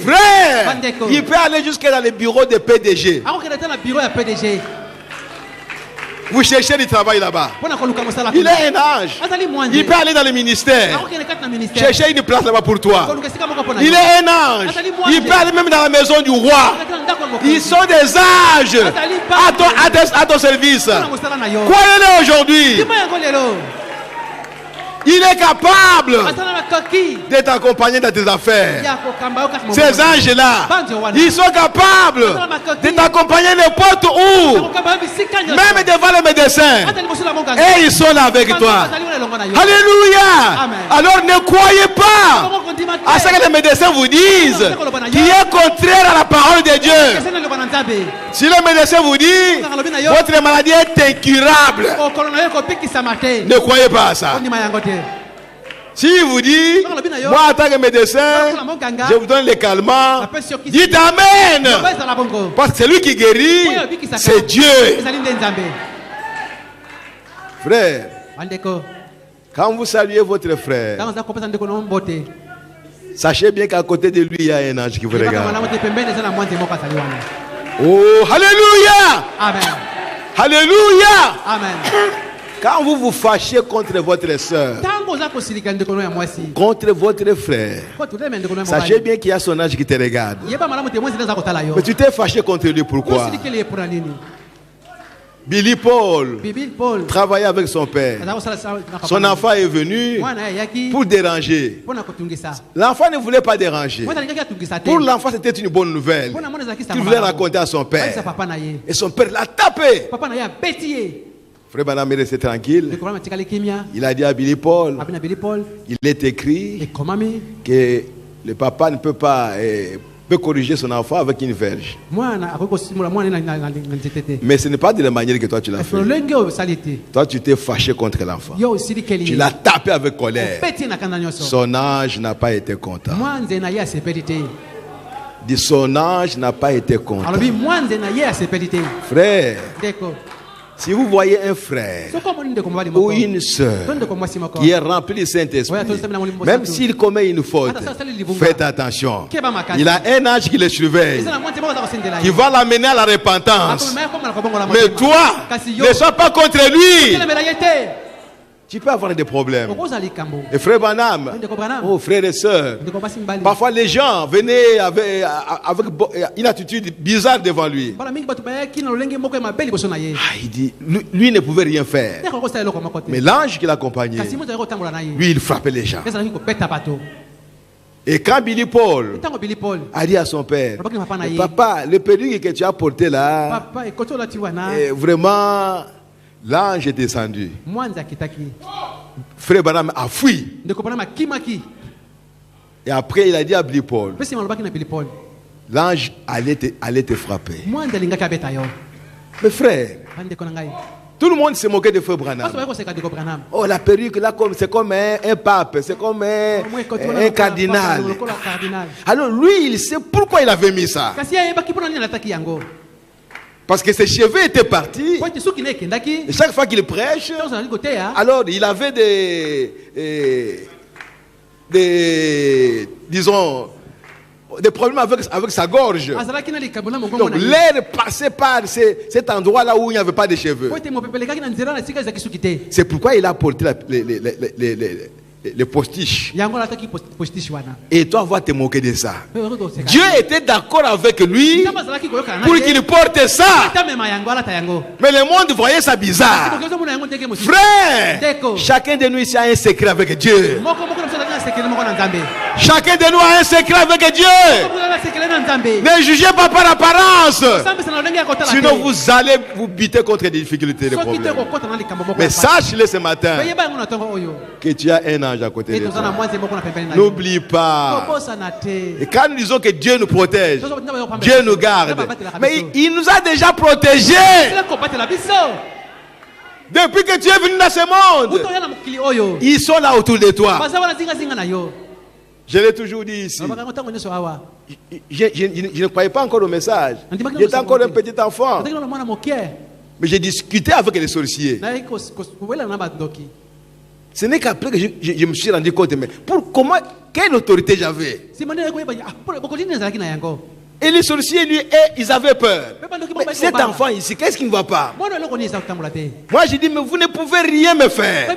S3: frère, il peut aller jusqu'à dans les bureaux de PDG. Vous cherchez du travail là-bas. Il est un ange. Il peut aller dans le ministère. Chercher une place là-bas pour toi. Il est un ange. Il peut aller même dans la maison du roi. Ils sont des anges à ton service. Croyez-le aujourd'hui. Il est capable de t'accompagner dans tes affaires. Ces anges-là, ils sont capables de t'accompagner n'importe où, même devant le médecin. Et ils sont là avec toi. Alléluia. Alors ne croyez pas à ce que les médecins vous disent, qui est contraire à la parole de Dieu. Si le médecin vous dit, votre maladie est incurable, ne croyez pas à ça. Si vous dit, moi en tant que médecin, je vous donne les calmants, dites Amen. Parce que c'est lui qui guérit, c'est Dieu. Frère, quand vous saluez votre frère, sachez bien qu'à côté de lui, il y a un ange qui vous regarde. Oh, alléluia.
S2: Amen.
S3: Alléluia.
S2: Amen.
S3: Quand vous vous fâchez contre votre soeur, contre votre frère, sachez bien qu'il y a son ange qui te regarde. Mais tu t'es fâché contre lui, pourquoi? Billy Paul travaillait avec son père. Son enfant est venu pour déranger. L'enfant ne voulait pas déranger. Pour l'enfant, c'était une bonne nouvelle qu'il voulait raconter à son père. Et son père l'a tapé. Frère Branham est resté tranquille. Il a dit à Billy Paul, il est écrit que le papa ne peut pas corriger son enfant avec une verge. Mais ce n'est pas de la manière que toi tu l'as fait. Toi tu t'es fâché contre l'enfant. Tu l'as tapé avec colère. Son ange n'a pas été content. dit son ange n'a pas été content. Frère, si vous voyez un frère ou une soeur qui est rempli du Saint-Esprit, même s'il commet une faute, faites attention. Il a un ange qui le surveille, qui va l'amener à la repentance. Mais toi, ne sois pas contre lui. Tu peux avoir des problèmes. Et frère Branham, oh frères et sœurs, parfois les gens venaient avec une attitude bizarre devant lui. Il dit, lui ne pouvait rien faire. Mais l'ange qui l'accompagnait, lui il frappait les gens. Et quand Billy Paul a dit à son père, papa, le perruque que tu as porté là, vraiment... L'ange est descendu. Frère Branham a fui. Et après, il a dit à Billy Paul, l'ange allait te frapper. Mais frère, tout le monde se moquait de Frère Branham. Oh, la perruque, là, c'est comme un pape, c'est comme un cardinal. Alors lui, il sait pourquoi il avait mis ça. Parce que ses cheveux étaient partis. Et chaque fois qu'il prêche, alors il avait disons, des problèmes avec sa gorge. Donc l'air passait par cet endroit-là où il n'y avait pas de cheveux. C'est pourquoi il a porté les postiches. Et toi, va te moquer de ça. Dieu était d'accord avec lui pour qu'il porte ça. Mais le monde voyait ça bizarre. Frère, chacun de nous ici a un secret avec Dieu. Chacun de nous a un secret avec Dieu. Ne jugez pas par apparence. Sinon vous allez vous buter contre des difficultés, des problèmes. Mais sache-le ce matin que tu as un ange à côté de toi. N'oublie pas. Et quand nous disons que Dieu nous protège, Dieu nous garde, mais il nous a déjà protégés. Depuis que tu es venu dans ce monde, ils sont là autour de toi. Je l'ai toujours dit ici. Je ne croyais pas encore au message. J'étais encore un petit enfant. Mais j'ai discuté avec les sorciers. Ce n'est qu'après que je me suis rendu compte, mais quelle autorité j'avais? Et les sorciers, lui, ils avaient peur. Mais cet enfant ici, qu'est-ce qui ne va pas? Moi, j'ai dit, mais vous ne pouvez rien me faire.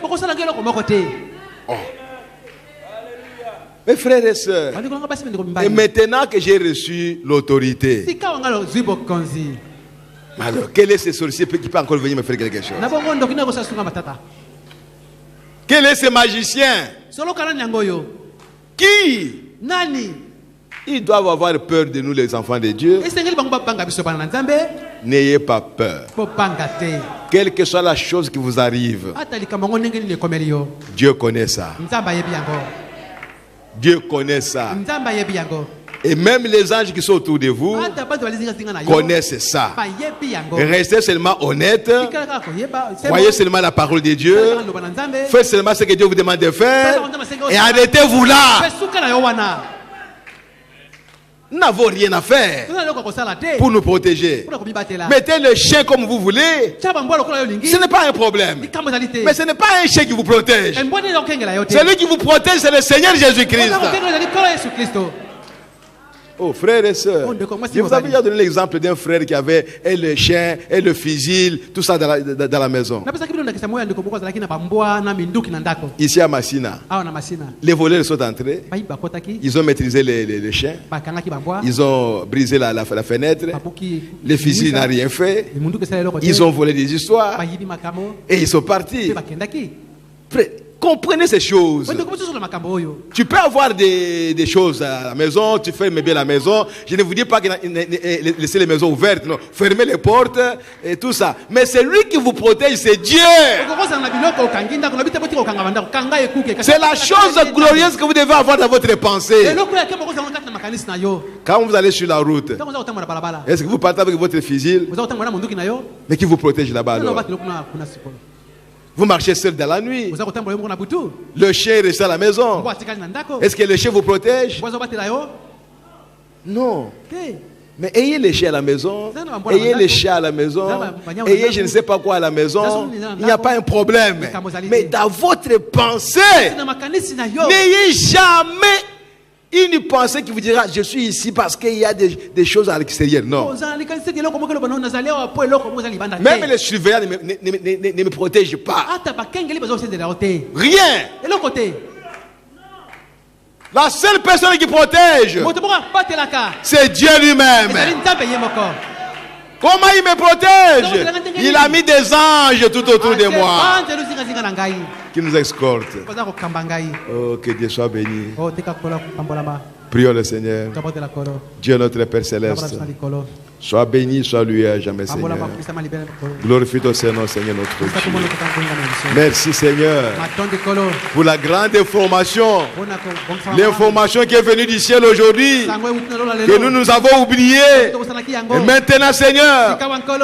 S3: Oh. Mes frères et sœurs, et maintenant que j'ai reçu l'autorité, alors quel est ce sorcier qui peut encore venir me faire quelque chose? Quel est ce magicien? Qui? Ils doivent avoir peur de nous, les enfants de Dieu. N'ayez pas peur. Quelle que soit la chose qui vous arrive, Dieu connaît ça. Dieu connaît ça. Et même les anges qui sont autour de vous connaissent ça. Restez seulement honnête. Croyez seulement la parole de Dieu. Faites seulement ce que Dieu vous demande de faire. Et arrêtez-vous là. Nous n'avons rien à faire pour nous protéger. Mettez le chien comme vous voulez. Ce n'est pas un problème. Mais ce n'est pas un chien qui vous protège. Celui qui vous protège, c'est le Seigneur Jésus-Christ. Oh, frères et sœurs, je vous avais déjà donné l'exemple d'un frère qui avait et le chien, et le fusil, tout ça dans la maison. Ici à Massina, les voleurs sont entrés, ils ont maîtrisé les chiens, ils ont brisé la fenêtre, le fusil n'a rien fait, ils ont volé des histoires, et ils sont partis. Comprenez ces choses. Tu peux avoir des choses à la maison, tu fermes bien la maison. Je ne vous dis pas que laissez les maisons ouvertes, non. Fermez les portes et tout ça. Mais c'est lui qui vous protège, c'est Dieu. C'est la chose glorieuse que vous devez avoir dans votre pensée. Quand vous allez sur la route, est-ce que vous partez avec votre fusil, mais qui vous protège là-bas alors? Vous marchez seul dans la nuit. Le chien reste à la maison. Est-ce que le chien vous protège? Non. Mais ayez les chiens à la maison, ayez les chats à la maison, ayez je ne sais pas quoi à la maison, il n'y a pas un problème. Mais dans votre pensée, n'ayez jamais une pensée qui vous dira je suis ici parce qu'il y a des choses à l'extérieur. Non. Même les surveillants ne me protègent pas. Rien. La seule personne qui protège, c'est Dieu lui-même. Comment il me protège? Il a mis des anges tout autour de moi qui nous escortent. Oh, que Dieu soit béni. Prions le Seigneur. Dieu notre Père Céleste, sois béni, sois loué à jamais, Seigneur. Glorifie ton Seigneur, Seigneur notre Dieu. Merci, Seigneur, pour la grande information. L'information qui est venue du ciel aujourd'hui, que nous avons oublié. Et maintenant, Seigneur,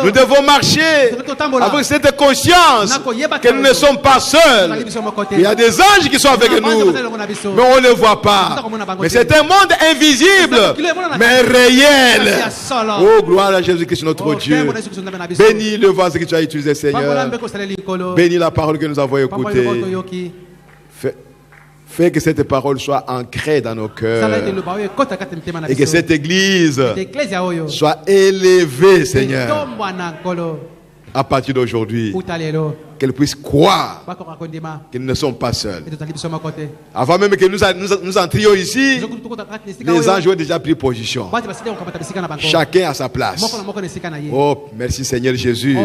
S3: nous devons marcher avec cette conscience que nous ne sommes pas seuls. Il y a des anges qui sont avec nous, mais on ne les voit pas. Mais c'est un monde invisible, mais réel. Oh, gloire à Jésus-Christ, notre Dieu. Bénis le vase que tu as utilisé, Seigneur. Bénis la parole que nous avons écoutée. Fais que cette parole soit ancrée dans nos cœurs. Et que cette église soit élevée, Seigneur. À partir d'aujourd'hui, qu'elle puisse croire que nous ne sommes pas seuls. Avant même que nous entrions ici, les anges ont déjà pris position. Chacun à sa place. Oh, merci Seigneur Jésus.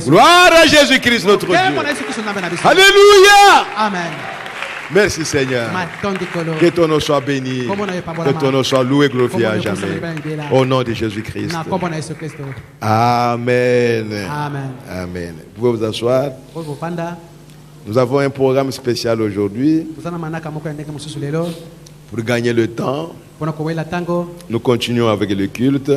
S3: Gloire à Jésus-Christ notre Dieu. Alléluia.
S4: Amen.
S3: Merci Seigneur. Que ton nom soit béni. Que ton nom soit loué et glorifié à jamais. Au nom de Jésus-Christ. Amen. Amen. Vous pouvez vous asseoir. Nous avons un programme spécial aujourd'hui. Pour gagner le temps, nous continuons avec le culte.